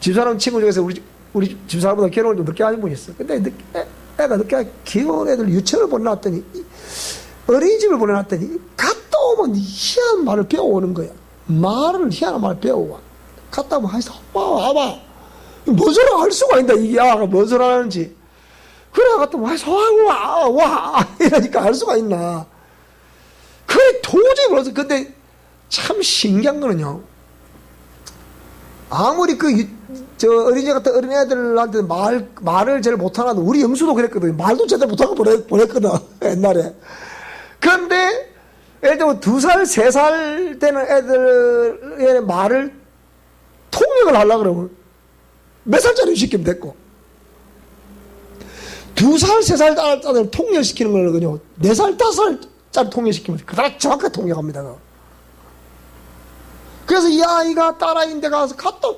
집사람 친구 중에서 우리 집사람보다 결혼을 좀 늦게 하는 분이 있어. 근데 애가 늦게 귀여운 애들 유치원을 보내놨더니 어린이집을 보내놨더니 갔다 오면 희한한 말을 배워오는 거야. 희한한 말을 배워와. 갔다 오면 하여서 와봐. 뭔 소리 할 수가 있다. 이게 아가 뭔 소리 하는지. 그래 갔다 오면 와 이러니까 알 수가 있나. 그게 도저히 몰라서. 근데 참 신기한 거는요, 아무리 어린이 같은 어린애들한테 말을 제일 못하는 우리 영수도 그랬거든. 말도 제대로 못하고 보냈거든, 옛날에. 그런데, 예를 들면 2살, 3살 되는 애들의 말을 통역을 하려고 그러면 몇 살짜리 시키면 됐고, 2살, 3살 아들 통역시키는 거는요, 4살, 5살짜리 통역시키면 그다지 정확하게 통역합니다. 그래서 이 아이가 딸아이인데 가서 갔다,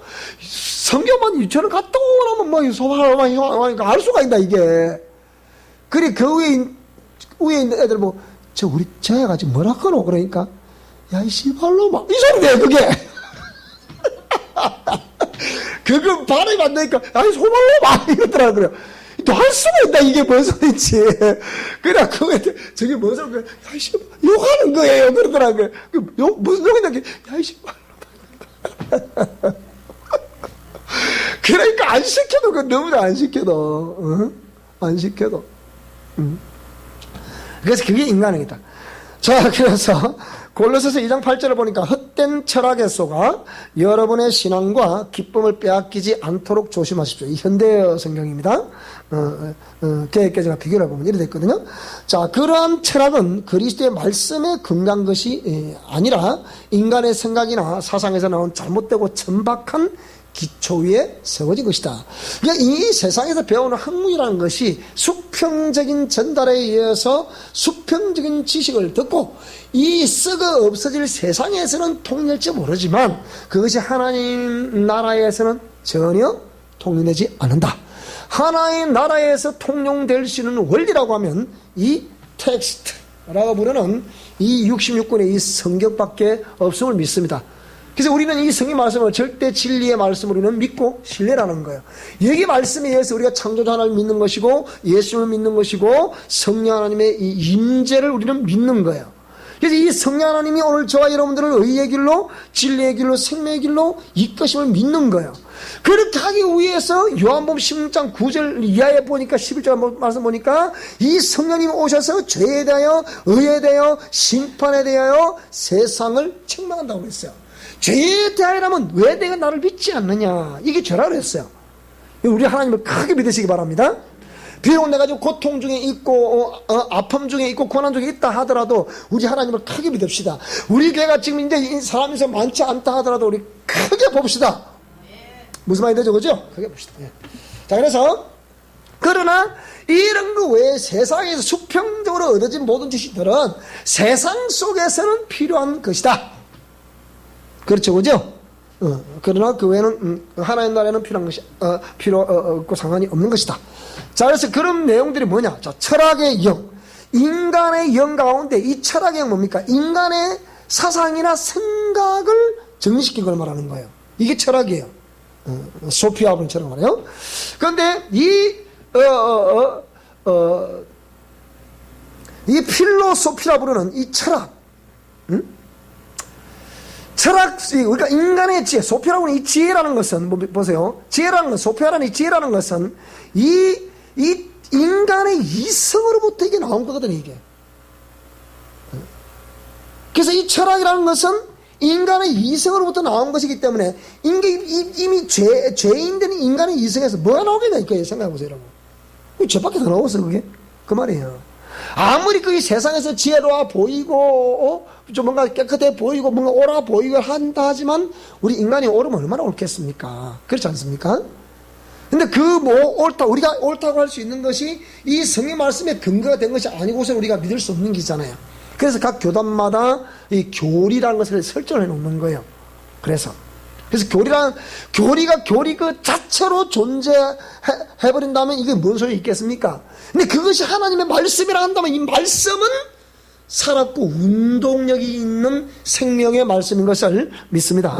성경만 유치원을 갔다 오라면 소화하니까 알 수가 있다, 이게. 그래, 그 위에 있는 애들 우리 저 애가 지금 뭐라 그러? 그러니까, 야, 이 씨발로마. 이 소리네, 그게. 그거 발음이 안 되니까, 야, 이 소발로마. 이러더라고요. 또 할 수가 있다, 이게 뭔 소리인지. 그래, 그 애들, 저게 뭔 소리야. 야, 이 씨발, 욕하는 거예요. 그러더라고요. 무슨 욕이냐, 야, 이 씨발. 그러니까 안 시켜도, 너무나 안 시켜도, 응? 안 시켜도. 그래서 그게 인간이다. 자, 그래서 골로새서 2장 8절을 보니까 헛된 철학에 속아 여러분의 신앙과 기쁨을 빼앗기지 않도록 조심하십시오. 이 현대어 성경입니다. 개혁개정과 비교를 해보면 이렇게 됐거든요. 자, 그러한 철학은 그리스도의 말씀에 근거한 것이 아니라 인간의 생각이나 사상에서 나온 잘못되고 천박한 기초 위에 세워진 것이다. 그러니까 이 세상에서 배우는 학문이라는 것이 수평적인 전달에 의해서 수평적인 지식을 듣고 이 썩어 없어질 세상에서는 통일될지 모르지만 그것이 하나님 나라에서는 전혀 통일되지 않는다. 하나의 나라에서 통용될 수 있는 원리라고 하면 이 텍스트라고 부르는 이 66권의 이 성경밖에 없음을 믿습니다. 그래서 우리는 이 성경 말씀을 절대 진리의 말씀을 우리는 믿고 신뢰라는 거예요. 여기 말씀에 의해서 우리가 창조주 하나님을 믿는 것이고 예수를 믿는 것이고 성령 하나님의 이 임재를 우리는 믿는 거예요. 그래서 이 성령 하나님이 오늘 저와 여러분들을 의의 길로 진리의 길로 생명의 길로 이끄심을 믿는 거예요. 그렇게 하기 위해서 요한복음 16장 9절 이하에 보니까 11절 말씀 보니까 이 성령님이 오셔서 죄에 대하여 의에 대하여 심판에 대하여 세상을 책망한다고 그랬어요. 죄에 대하여라면 왜 내가 나를 믿지 않느냐, 이게 죄라고 했어요. 우리 하나님을 크게 믿으시기 바랍니다. 비록 내가 좀 고통 중에 있고 아픔 중에 있고 고난 중에 있다 하더라도 우리 하나님을 크게 믿읍시다. 우리 교회가 지금 이제 사람이 많지 않다 하더라도 우리 크게 봅시다. 무슨 말이 되죠, 그죠? 크게 봅시다. 예. 자, 그래서 그러나 이런 거 외에 세상에서 수평적으로 얻어진 모든 지식들은 세상 속에서는 필요한 것이다. 그렇죠, 그죠? 그러나 그 외에는 하나님 나라에는 필요한 것이 필요 없고 상관이 없는 것이다. 자, 그래서 그런 내용들이 뭐냐? 자, 철학의 영, 인간의 영 가운데 이 철학의 영 뭡니까? 인간의 사상이나 생각을 정리시킨 걸 말하는 거예요. 이게 철학이에요. 소피아브는 철학 말이에요. 그런데 이 필로소피라 부르는 이 철학, 철학, 그러니까 인간의 지혜, 소피라고 하는 이 지혜라는 것은, 보세요. 지혜라는 것, 소피아라는 이 지혜라는 것은, 이 인간의 이성으로부터 이게 나온 거거든요, 이게. 그래서 이 철학이라는 것은 인간의 이성으로부터 나온 것이기 때문에, 이미 죄인된 인간의 이성에서 뭐가 나오겠냐, 이거예요. 생각해보세요, 여러분. 죄밖에 더 나왔어, 그게? 그 말이에요. 아무리 그게 세상에서 지혜로워 보이고 좀 뭔가 깨끗해 보이고 뭔가 옳아 보이고 한다 하지만 우리 인간이 옳으면 얼마나 옳겠습니까? 그렇지 않습니까? 근데 우리가 옳다고 할 수 있는 것이 이 성경 말씀에 근거가 된 것이 아니고서 우리가 믿을 수 없는 게잖아요. 그래서 각 교단마다 이 교리라는 것을 설정해 놓는 거예요. 그래서 교리 그 자체로 존재해버린다면 이게 뭔 소용이 있겠습니까? 근데 그것이 하나님의 말씀이라 한다면 이 말씀은 살았고 운동력이 있는 생명의 말씀인 것을 믿습니다.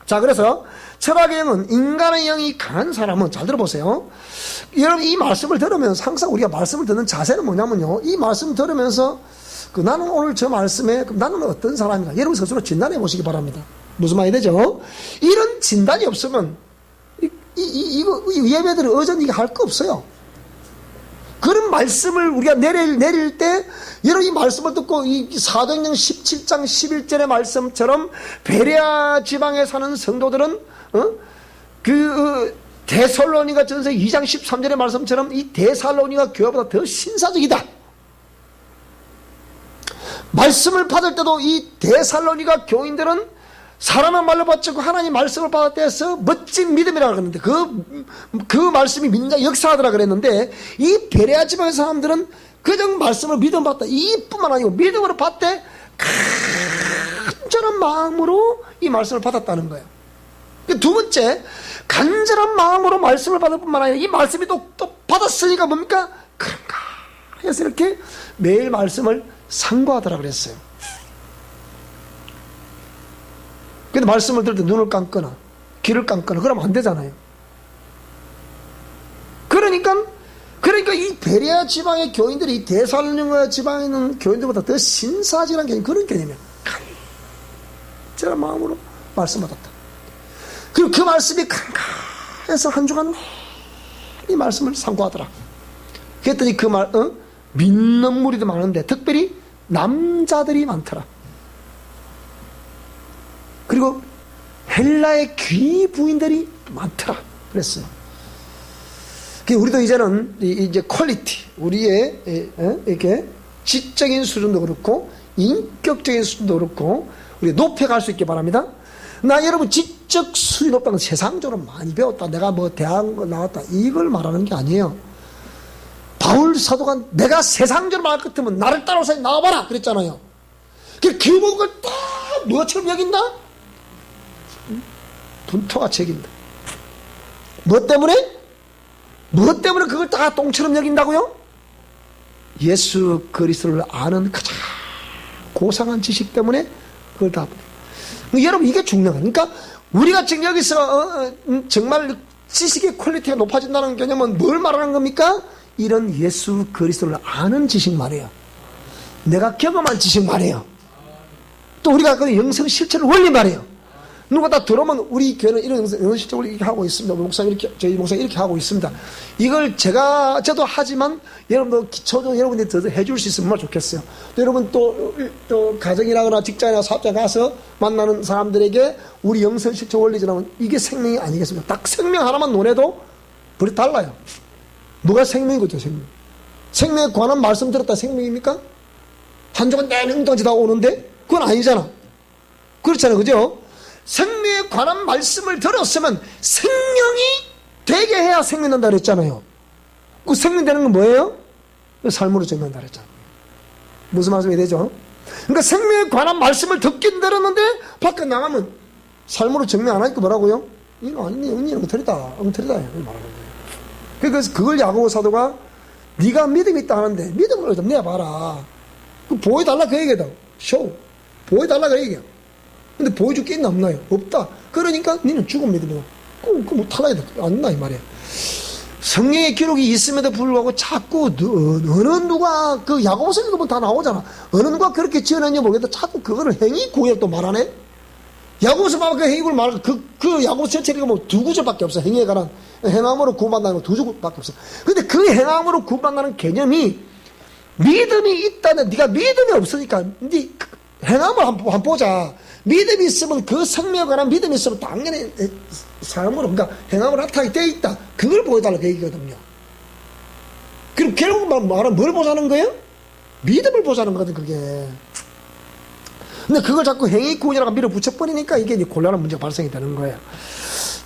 자, 그래서 철학의 영은 인간의 영이 강한 사람은, 잘 들어보세요. 여러분, 이 말씀을 들으면서 항상 우리가 말씀을 듣는 자세는 뭐냐면요, 이 말씀 들으면서 나는 오늘 저 말씀에 나는 어떤 사람인가, 여러분 스스로 진단해 보시기 바랍니다. 무슨 말이 되죠? 이런 진단이 없으면 이 예배들은 어전히 할 거 없어요. 그런 말씀을 우리가 내릴 때 여러분 이 말씀을 듣고 이 사도행전 17장 11절의 말씀처럼 베레아 지방에 사는 성도들은 데살로니가 전서 2장 13절의 말씀처럼 이 데살로니가 교회보다 더 신사적이다. 말씀을 받을 때도 이 데살로니가 교인들은 사람의 말로 받쳤고 하나님 말씀을 받을 때에서 멋진 믿음이라고 그랬는데 그 말씀이 민자 역사하더라 그랬는데 이 베레아 지방의 사람들은 그저 말씀을 믿음 받다, 이뿐만 아니고 믿음으로 받되 간절한 마음으로 이 말씀을 받았다는 거예요. 두 번째, 간절한 마음으로 말씀을 받을 뿐만 아니라 이 말씀이 또 받았으니까 뭡니까? 그런가 해서 이렇게 매일 말씀을 상고하더라 그랬어요. 근데 말씀을 들을 때 눈을 감거나 귀를 감거나 그러면 안 되잖아요. 그러니까 이 베레아 지방의 교인들이 이 데살로니가 지방에 있는 교인들보다 더 신사적인 개념, 그런 개념이에요. 간절한 마음으로 말씀 받았다. 그리고 그 말씀이 강가해서 한 주간 이 말씀을 상고하더라. 그랬더니 믿는 무리도 많은데 특별히 남자들이 많더라. 그리고 헬라의 귀 부인들이 많더라 그랬어요. 우리도 이제는 이제 퀄리티, 우리의 이렇게 지적인 수준도 그렇고 인격적인 수준도 그렇고 우리 높여갈 수 있게 바랍니다. 나 여러분 지적 수준이 높다는 건 세상적으로 많이 배웠다, 내가 뭐 대학 나왔다, 이걸 말하는 게 아니에요. 바울 사도가 내가 세상적으로 말할 것 같으면 나를 따라오사 나와봐라 그랬잖아요. 그 교복을 딱 뭐처럼 여긴다? 분토가 책임다. 뭐 때문에 그걸 다 똥처럼 여긴다고요? 예수 그리스도를 아는 가장 고상한 지식 때문에 그걸 다. 여러분, 이게 중요한 거예요. 그러니까 우리가 지금 여기서 정말 지식의 퀄리티가 높아진다는 개념은 뭘 말하는 겁니까? 이런 예수 그리스도를 아는 지식 말이에요. 내가 경험한 지식 말이에요. 또 우리가 그 영성 실천을 원리 말이에요. 누가 다 들어오면 우리 교회는 이런 영성 실천을 이렇게 하고 있습니다. 목사님 이렇게, 저희 목사님 이렇게 하고 있습니다. 이걸 저도 하지만 여러분도 기초적으로 여러분들이 더 해줄 수 있으면 정말 좋겠어요. 또 여러분 또 가정이라거나 직장이나 사업장 가서 만나는 사람들에게 우리 영성 실천 원리 전하면 이게 생명이 아니겠습니까? 딱 생명 하나만 논해도 벌이 달라요. 뭐가 생명이거든요, 생명. 생명에 관한 말씀 들었다 생명입니까? 한 주간 내내 엉뚱한 짓 하고 오는데? 그건 아니잖아. 그렇잖아요, 그죠? 생명에 관한 말씀을 들었으면 생명이 되게 해야 생명된다 그랬잖아요. 그 생명되는 건 뭐예요? 삶으로 증명한다 그랬잖아요. 무슨 말씀이 되죠? 그러니까 생명에 관한 말씀을 듣긴 들었는데 밖에 나가면 삶으로 증명 안 하니까 뭐라고요? 이거 아니네, 엉이는 엉터리다, 엉터리다 말하는 거예요. 그래서 그걸 야고보 사도가 네가 믿음이 있다 하는데 믿음을 좀 내봐라. 그 보여달라 그 얘기다. 쇼 보여달라 그 얘기야. 근데 보여줄 게 있나 없나요? 없다. 그러니까 너는 죽은 믿음이야. 그뭐 탈락이 안 나 이 말이야. 성경의 기록이 있음에도 불구하고 자꾸 어느 누가 그 야고보서 읽으면 다 나오잖아. 어느 누가 그렇게 지어냈냐 모르겠다. 자꾸 그거를 행위구약 또 말하네. 야고보서 그 행위구를 말하고 그 야고보서 전체를 읽으면 두 구절밖에 없어. 행위에 관한 행함으로 구원받는 거 두 구절밖에 없어. 근데 그 행함으로 구원받는 개념이 믿음이 있다는, 네가 믿음이 없으니까 네 행함을 한번 보자. 믿음이 있으면 그 생명에 관한 믿음이 있으면 당연히 삶으로, 그러니까 행함으로 나타나게 되어 있다. 그걸 보여달라고 얘기거든요. 그럼 결국 말은 뭘 보자는 거예요? 믿음을 보자는 거거든, 그게. 근데 그걸 자꾸 행위구원이라고 밀어붙여버리니까 이게 이제 곤란한 문제가 발생이 되는 거예요.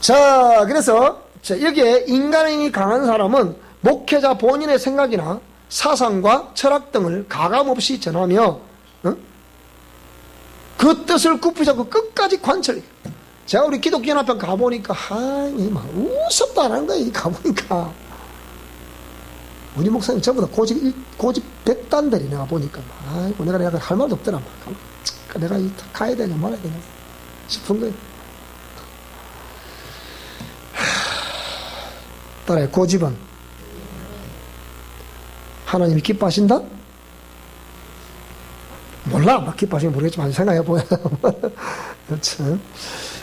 자, 그래서 여기에 인간이 강한 사람은 목회자 본인의 생각이나 사상과 철학 등을 가감없이 전하며 그 뜻을 굽히지 않고 끝까지 관철해요. 제가 우리 기독교연합회 가보니까 막 우습다 안 하는 거예요. 가보니까 우리 목사님 전부 다 고집 100단들이 내가 보니까 아이고 내가 할 말도 없더라. 내가 가야 되냐 말아야 되냐 싶은 거예요. 따라해. 고집은 하나님이 기뻐하신다? 몰라. 막 기뻐하시면 모르겠지만 생각해보야. 그렇죠.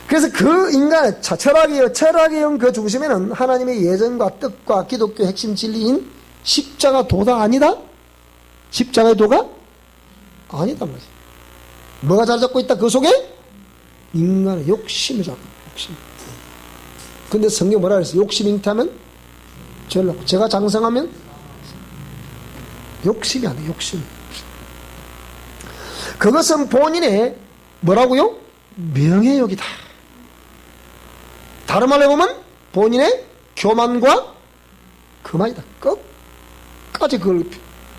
그래서 그 인간의 철학의 영 그 중심에는 하나님의 예정과 뜻과 기독교의 핵심 진리인 십자가 도가 아니다? 십자가의 도가 아니다 말이지. 뭐가 잘 잡고 있다? 그 속에 인간의 욕심이 잡고 욕심. 근데 성경 뭐라 그랬어? 욕심 잉태하면 죄를, 제가 장성하면 욕심이 아니에요. 욕심. 그것은 본인의 뭐라고요? 명예욕이다. 다른 말로 해보면 본인의 교만과 거만이다. 끝까지 그걸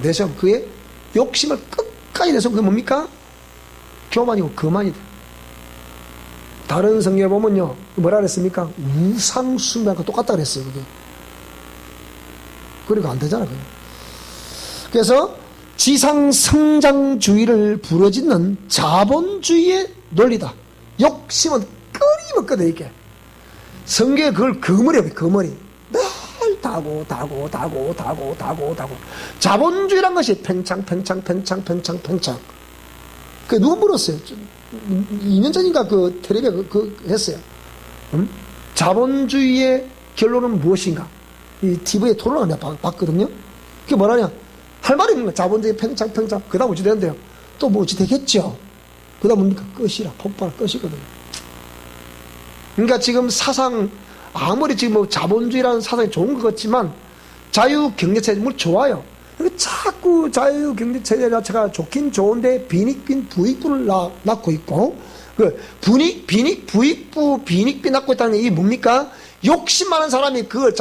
내세워. 그의 욕심을 끝까지 내세워. 그게 뭡니까? 교만이고 거만이다. 다른 성경에 보면요, 뭐라 그랬습니까? 우상숭배하고 똑같다 그랬어요. 그게. 그러니까 안 되잖아. 그게. 그래서 지상성장주의를 부러짓는 자본주의의 논리다. 욕심은 끊임없거든 이게. 성경에 그걸 거머리야. 거머리. 늘 다고. 자본주의란 것이 팽창. 그 누가 물었어요? 2년 전인가 그 텔레비에 했어요. 자본주의의 결론은 무엇인가? 이 TV에 토론을 내가 봤거든요. 그게 뭐라냐? 할 말이 없는 거야. 자본주의 팽창. 그 다음 어찌 되는데요? 또 뭐 어찌 되겠죠? 그 다음 뭡니까? 끝이라. 폭발 끝이거든요. 그러니까 지금 사상, 아무리 지금 뭐 자본주의라는 사상이 좋은 것 같지만 자유경제체제 물론 좋아요. 자꾸 자유경제체제 자체가 좋긴 좋은데 빈익빈 부익부를 낳고 있고, 그 빈익비 낳고 있다는 게 이게 뭡니까? 욕심 많은 사람이 그걸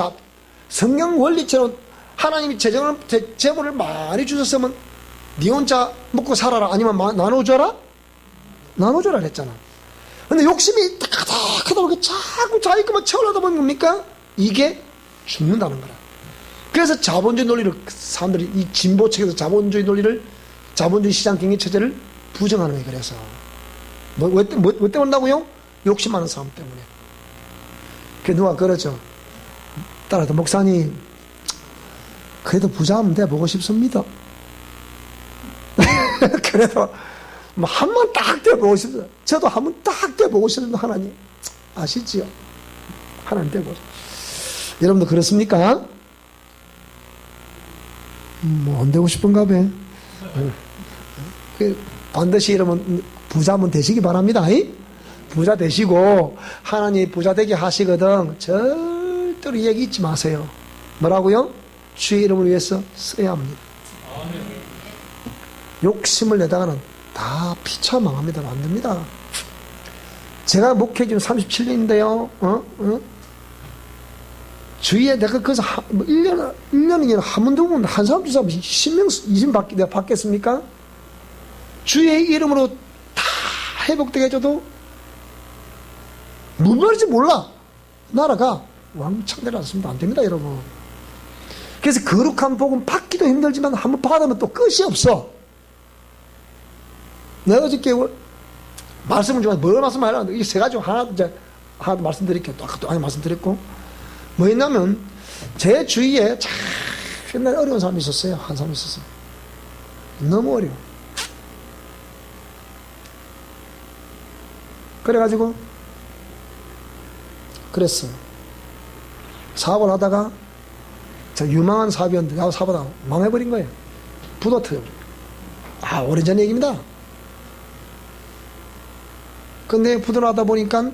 성경 원리처럼 하나님이 재물을 많이 주셨으면 니 혼자 먹고 살아라, 아니면 나눠줘라 그랬잖아. 근데 욕심이 가득하다 보니까 자꾸 자기 것만 채우려다 보면 뭡니까? 이게 죽는다는 거라. 그래서 자본주의 논리를 사람들이 이 진보 측에서 자본주의 시장 경제 체제를 부정하는 거예요. 그래서 뭐 때문에 온다고요? 욕심하는 사람 때문에. 그 누가 그러죠. 따라서 목사님, 그래도 부자 하면 돼 보고 싶습니다. 그래도 뭐 한 번 딱 돼보고 싶어요. 저도 한 번 딱 돼보고 싶습니다. 하나님 아시지요? 하나님 돼보죠. 여러분도 그렇습니까? 뭐 안 되고 싶은가 봐. 반드시 여러분 부자면 되시기 바랍니다. 부자 되시고 하나님 부자 되게 하시거든 절대로 얘기 잊지 마세요. 뭐라고요? 주의 이름을 위해서 써야 합니다. 욕심을 내다가는 다 피차망합니다. 안 됩니다. 제가 목회 지금 37년인데요. 주위에 내가 거기서 1년이면 한 번, 두 번, 한 사람, 두 사람, 10명, 20명 내가 받겠습니까? 주의 이름으로 다 회복되게 해줘도 무너질지 몰라. 나라가 왕창 내려왔습니다. 안 됩니다, 여러분. 그래서 거룩한 복음 받기도 힘들지만 한번 받으면 또 끝이 없어. 내가 어저께 말씀을 좀, 뭘 말씀하려고 이게 세 가지 하나 말씀드릴게요. 또 아까 또 아니 말씀드렸고. 뭐였냐면, 제 주위에 참 옛날에 어려운 사람이 있었어요. 한 사람이 있었어요. 너무 어려워. 그래가지고, 그랬어요. 사업을 하다가, 저 유망한 사업이었는데, 나도 사업하다가 망해버린 거예요. 부도 터져버린 거예요. 오래전 얘기입니다. 근데 부도를 하다 보니까,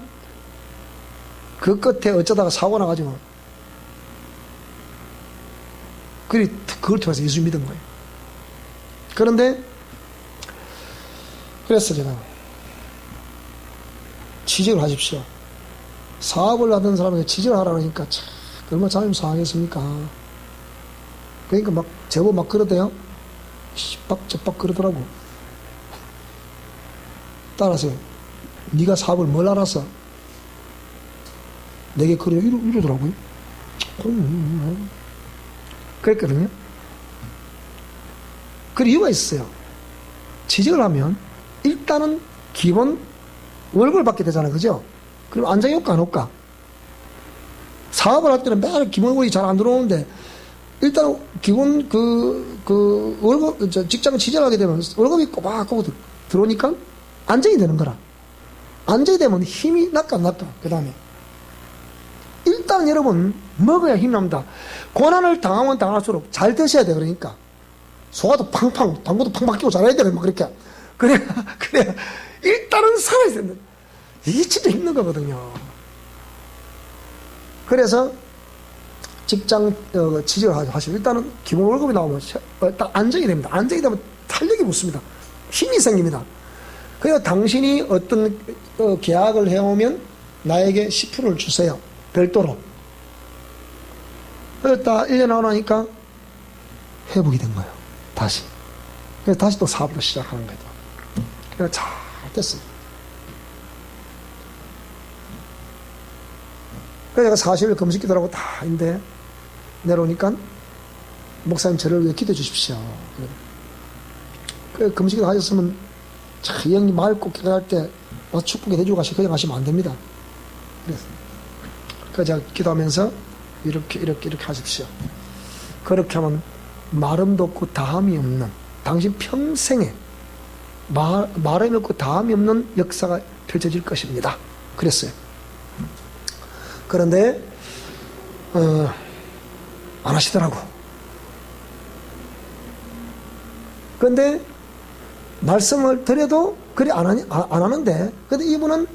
그 끝에 어쩌다가 사고가 나가지고, 그걸 통해서 예수 믿은 거예요. 그런데, 그랬어, 제가. 취직을 하십시오. 사업을 하던 사람에게 취직을 하라 그러니까, 참, 얼마나 자존심 상하겠습니까? 그러니까 막, 제법 막 그러대요. 저박 그러더라고. 따라서, 네가 사업을 뭘 알았어? 내게 그래, 이러더라고요. 그랬거든요. 그 이유가 있어요. 취직을 하면, 일단은 기본 월급을 받게 되잖아요. 그죠? 그럼 안정이 올까, 안 올까? 사업을 할 때는 매일 기본 월급이 잘 안 들어오는데, 일단 기본 월급, 직장 취직을 하게 되면 월급이 꼬박꼬박 들어오니까 안정이 되는 거라. 안정이 되면 힘이 날까, 안 날까? 그 다음에. 일단 여러분, 먹어야 힘이 납니다. 고난을 당하면 당할수록 잘 드셔야 돼, 그러니까. 소화도 팡팡, 당구도 팡팡 끼고 잘해야 돼, 막 그렇게. 그래, 일단은 살아야 됩니다. 이게 진짜 힘든 거거든요. 그래서 직장 취직을 하시고 일단은 기본 월급이 나오면 딱 안정이 됩니다. 안정이 되면 탄력이 붙습니다. 힘이 생깁니다. 그래서 당신이 어떤 계약을 해오면 나에게 10%를 주세요. 별도로. 그래서 딱 1년 하고 나니까 회복이 된 거예요. 다시. 그래서 다시 또 사업을 시작하는 거예요. 그래서 잘 됐어요. 그래서 제가 40일 금식 기도라고 다 했는데 내려오니까 목사님 저를 위해 기도해 주십시오. 그 금식 기도 하셨으면 이 형님 맑고 기도할 때 와서 축복해 해주고 그냥 가시면 안 됩니다. 그래서 제가 기도하면서 이렇게 하십시오. 그렇게 하면 마름도 없고 다함이 없는 당신 평생에 마름이 없고 다함이 없는 역사가 펼쳐질 것입니다. 그랬어요. 그런데 안 하시더라고. 그런데 말씀을 드려도 그래 안 하는데, 근데 이분은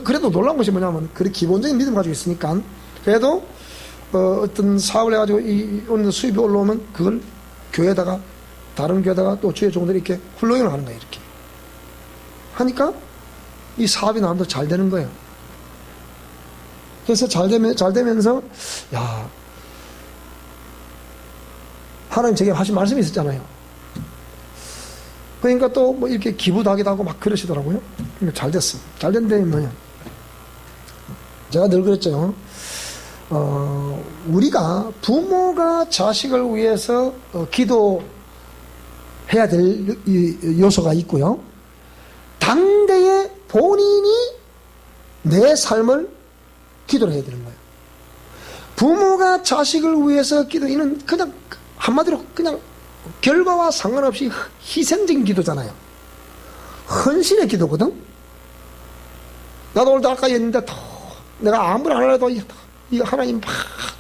그래도 놀라운 것이 뭐냐면, 그래 기본적인 믿음 가지고 있으니까, 그래도 어떤 사업을 해가지고 어느 수입이 올라오면 그걸 교회에다가 다른 교회에다가 또 주의 종들이 이렇게 훌륭을 하는 거예요. 이렇게 하니까 이 사업이 나름대로 잘 되는 거예요. 그래서 잘 되면서, 야, 하나님 제게 하신 말씀이 있었잖아요. 그러니까 또 뭐 이렇게 기부도 하기도 하고 막 그러시더라고요. 그러니까 잘 됐어. 잘 된다니 뭐냐. 제가 늘 그랬죠. 우리가 부모가 자식을 위해서 기도해야 될 요소가 있고요. 당대의 본인이 내 삶을 기도를 해야 되는 거예요. 부모가 자식을 위해서 기도하는 그냥 한마디로 그냥 결과와 상관없이 희생적인 기도잖아요. 헌신의 기도거든. 나도 오늘도 아까 했는데 내가 아무리 안 해도 이 하나님 막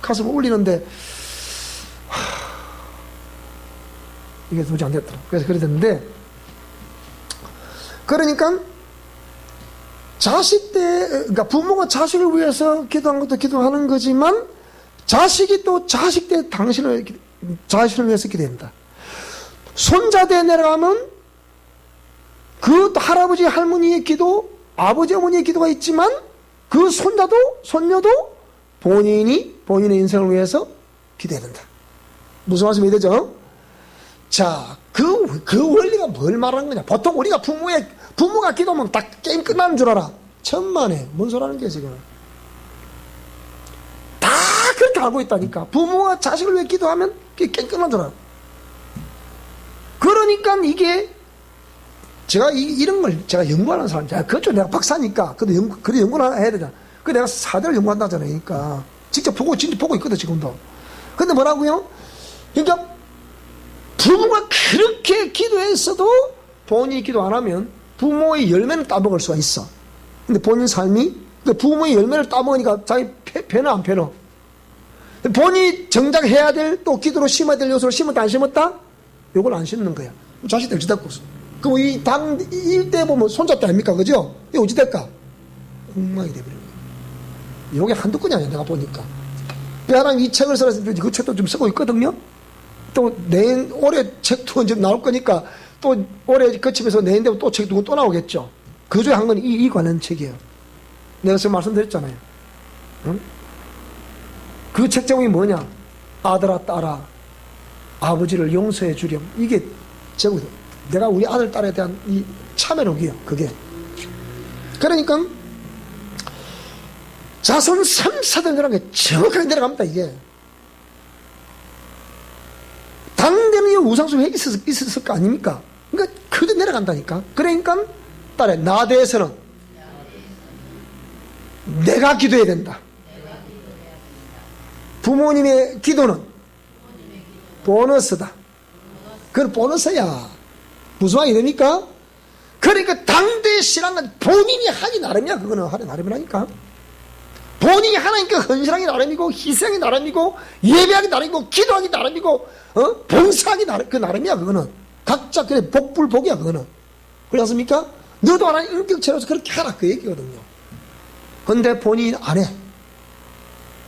가슴 올리는데 이게 도저히 안 됐더라. 그래서 그래 됐는데, 그러니까 그러니까 부모가 자식을 위해서 기도한 것도 기도하는 거지만 자식이 또 자식 때 자신을 위해서 기도합니다. 손자 때 내려가면 그 할아버지 할머니의 기도, 아버지 어머니의 기도가 있지만 그 손녀도 본인의 인생을 위해서 기도해야 된다. 무슨 말씀이 되죠? 자, 그 원리가 뭘 말하는 거냐? 보통 우리가 부모가 기도하면 딱 게임 끝나는 줄 알아. 천만에 뭔 소리 하는 거야 지금? 다 그렇게 알고 있다니까. 부모가 자식을 위해 기도하면 그게 게임 끝나는 줄 알아. 그러니까 이게 제가 이런 걸 제가 연구하는 사람, 그렇죠. 내가 박사니까 그래도 연구를 해야 되잖아. 그 내가 4대를 연구한다잖아요. 그러니까 직접 진짜 보고 있거든 지금도. 근데 뭐라고요? 그러니까 부모가 그렇게 기도했어도 본인이 기도 안 하면 부모의 열매는 따먹을 수가 있어. 근데 본인 삶이 부모의 열매를 따먹으니까 자기 배는 안 배너. 본인이 정작 해야 될 또 기도로 심어야 될 요소를 심었다 안 심었다? 요걸 안 심는 거야. 자식들 어찌됐고. 그럼 이때 보면 손잡대 아닙니까? 그죠? 이거 어찌될까? 엉망이 돼버리는 거야. 요게 한두 건이 아니야, 내가 보니까. 배아랑 이 책을 써서 그 책도 좀 쓰고 있거든요? 또 올해 책도 이제 나올 거니까 또 올해 거치면서 내년 되면 또 책 두고 또 나오겠죠. 그 중에 한 건 이 관련 책이에요. 내가 지금 말씀드렸잖아요. 응? 그 책 제목이 뭐냐? 아들아 딸아 아버지를 용서해 주렴. 이게 제목이에요. 내가 우리 아들 딸에 대한 이 참회록이에요. 그게. 그러니까 자손 3사대라는 게 정확하게 내려갑니다. 이게. 당대는 우상숭배 있었을 거 아닙니까? 그러니까 그대로 내려간다니까. 그러니까 딸에 나 대해서는 내가 기도해야 된다. 부모님의 기도는 보너스다. 그건 보너스야. 무슨 말이 됩니까? 그러니까 당대의 신앙은 본인이 하기 나름이야. 그거는 하기 나름이라니까. 본인이 하나님께 헌신하기 나름이고 희생하기 나름이고 예배하기 나름이고 기도하기 나름이고 봉사하기 나름이야. 그거는 각자 그래 복불복이야. 그거는 그렇지 않습니까? 너도 하나님 인격체로서 그렇게 하라 그 얘기거든요. 근데 본인이 안 해.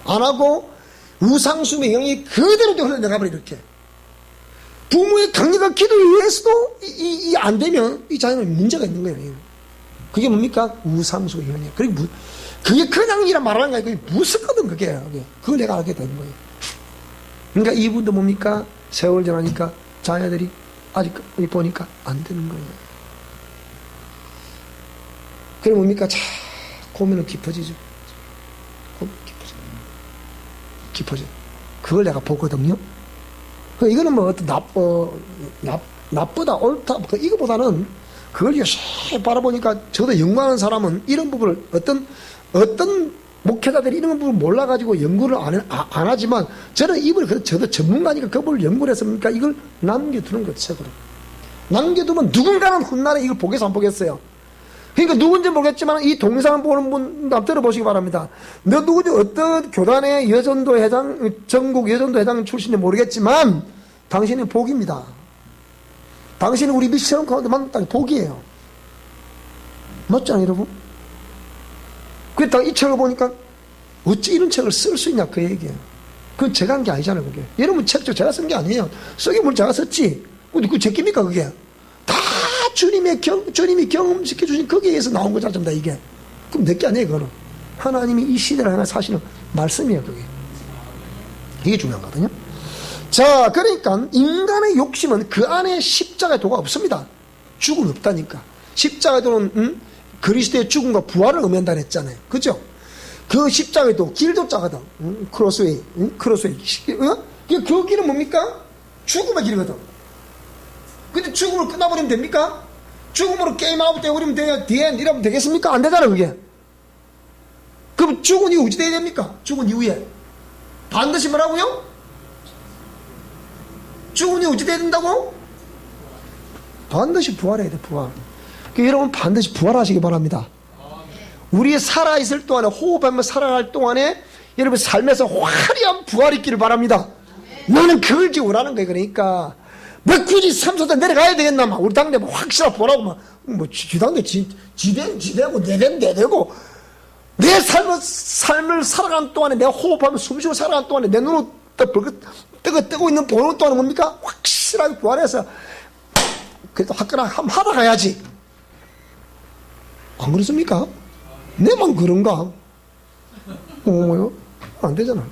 안 하고 우상숭배 영이 그대로 흘러나가버려. 이렇게 부모의 강력한 기도 위해서도 안 되면 이 자녀는 문제가 있는 거예요. 그게 뭡니까? 우상숭배 영이에요. 그게 그냥 이라 말하는 게 아니고 무섭거든. 그게 그걸 내가 알게 되는 거예요. 그러니까 이분도 뭡니까? 세월 지나니까 자녀들이 아직 보니까 안 되는 거예요. 그래 뭡니까? 자, 고민은 깊어지죠. 깊어져. 그걸 내가 보거든요. 이거는 뭐 어떤 나쁘다 옳다 이거보다는 그걸 열심히 바라보니까 저도 연구하는 사람은 이런 부분을 어떤 목회자들이 이런 부분을 몰라가지고 연구를 안 하지만 저는 저도 전문가니까 그 부분을 연구를 했으니까 이걸 남겨두는 거죠. 책으로. 남겨두면 누군가는 훗날에 이걸 보겠어 안 보겠어요? 그러니까 누군지 모르겠지만 이 동영상을 보는 분 들어보시기 바랍니다. 너 누구지 어떤 교단의 여전도 회장 전국 여전도 회장 출신인지 모르겠지만 당신은 복입니다. 당신은 우리 미션 가운데 만났다는 복이에요. 맞잖아요 여러분? 그랬다가 이 책을 보니까 어찌 이런 책을 쓸 수 있냐 그 얘기예요. 그건 제가 한 게 아니잖아요 그게. 여러분 책도 제가 쓴 게 아니에요. 쓰기 뭘 제가 썼지. 근데 그게 제 겁니까 그게. 다 주님이 경험시켜 주신 거기에 의해서 나온 거잖아 전부 다 이게. 그럼 내 게 아니에요 그거는. 하나님이 이 시대를 향해 사시는 말씀이에요 그게. 이게 중요한 거거든요. 자 그러니까 인간의 욕심은 그 안에 십자가의 도가 없습니다. 죽음 없다니까. 십자가의 도는 그리스도의 죽음과 부활을 의미한다 했잖아요. 그죠? 그 십자가의 도 길도 짜거든. 크로스웨이. 그 길은 뭡니까? 죽음의 길이거든. 근데 죽음을 끝나버리면 됩니까? 죽음으로 게임아웃 되어버리면 돼요. 디엔 이러면 되겠습니까? 안 되잖아, 그게. 그럼 죽은 이후 어찌 돼야 됩니까? 죽은 이후에. 반드시 뭐라고요? 죽은 이후 어찌 돼야 된다고? 반드시 부활해야 돼, 부활. 그러니까 여러분 반드시 부활하시기 바랍니다. 우리 살아있을 동안에, 호흡하며 살아갈 동안에 여러분 삶에서 화려한 부활이 있기를 바랍니다. 나는 그걸 지금 원하는 거예요. 그러니까 뭐 굳이 3사단 내려가야 되겠나? 막 우리 당대 뭐 확실하게 보라고 막 뭐 지당대 지대고 내대고 내 삶을 살아가는 동안에 내가 호흡하며 숨쉬고 살아가는 동안에 내 눈으로 뜨고 있는 보는 동안은 뭡니까? 확실하게 부활해서 그래도 화끈하게 한번 하다 가야지. 안 그렇습니까? 내만 그런가? 뭐요? 안 되잖아.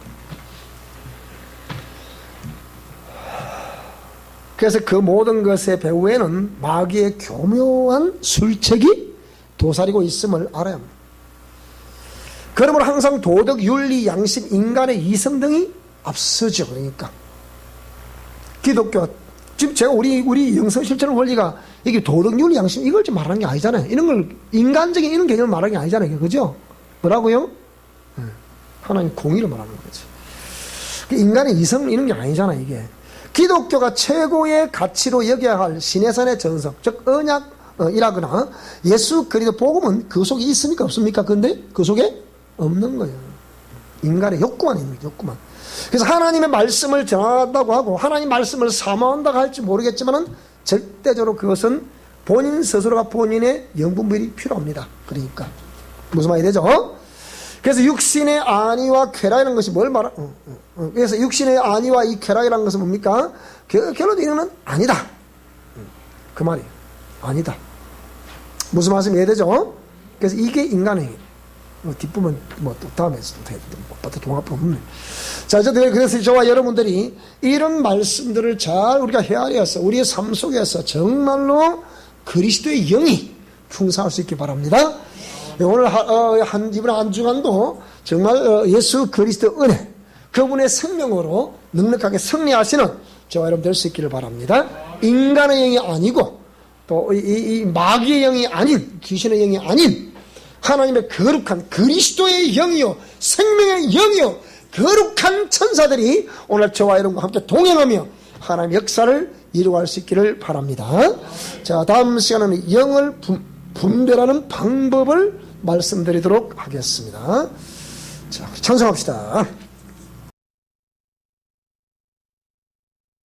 그래서 그 모든 것의 배후에는 마귀의 교묘한 술책이 도사리고 있음을 알아야 합니다. 그러므로 항상 도덕, 윤리, 양심, 인간의 이성 등이 앞서죠. 그러니까 기독교 지금 제가 우리 영성 실천 원리가 이게 도덕, 윤리, 양심 이걸 좀 말하는 게 아니잖아요. 이런 걸 인간적인 이런 개념을 말하는 게 아니잖아요. 그죠? 뭐라고요? 하나님 공의를 말하는 거지. 인간의 이성 이런 게 아니잖아요. 이게 기독교가 최고의 가치로 여겨야 할 신해선의 전성, 즉 언약이라거나 예수 그리스도 복음은 그 속에 있습니까? 없습니까? 근데 그 속에 없는 거예요. 인간의 욕구만 있는 거예요. 욕구만. 그래서 하나님의 말씀을 전한다고 하고 하나님 말씀을 사모한다고 할지 모르겠지만은 절대적으로 그것은 본인 스스로가 본인의 영분별이 필요합니다. 그러니까 무슨 말이 되죠? 그래서 육신의 안위와 쾌락이라는 것이 뭘 그래서 육신의 안위와 이 쾌락이라는 것은 뭡니까? 결론 이거는 아니다. 그 말이에요. 아니다. 무슨 말씀이 이해되죠? 그래서 이게 인간의 뒷부분 또 다음에 또 동화법 없네. 자, 그래서 저와 여러분들이 이런 말씀들을 잘 우리가 헤아려서 우리의 삶 속에서 정말로 그리스도의 영이 풍성할 수 있기 바랍니다. 오늘 이번 한 주간도 정말 예수 그리스도 은혜, 그분의 생명으로 넉넉하게 승리하시는 저와 여러분 될 수 있기를 바랍니다. 인간의 영이 아니고 또 이 마귀의 영이 아닌, 귀신의 영이 아닌 하나님의 거룩한 그리스도의 영이요, 생명의 영이요, 거룩한 천사들이 오늘 저와 여러분과 함께 동행하며 하나님의 역사를 이루어갈 수 있기를 바랍니다. 자, 다음 시간에는 영을 분별하는 방법을 말씀드리도록 하겠습니다. 자, 찬송합시다.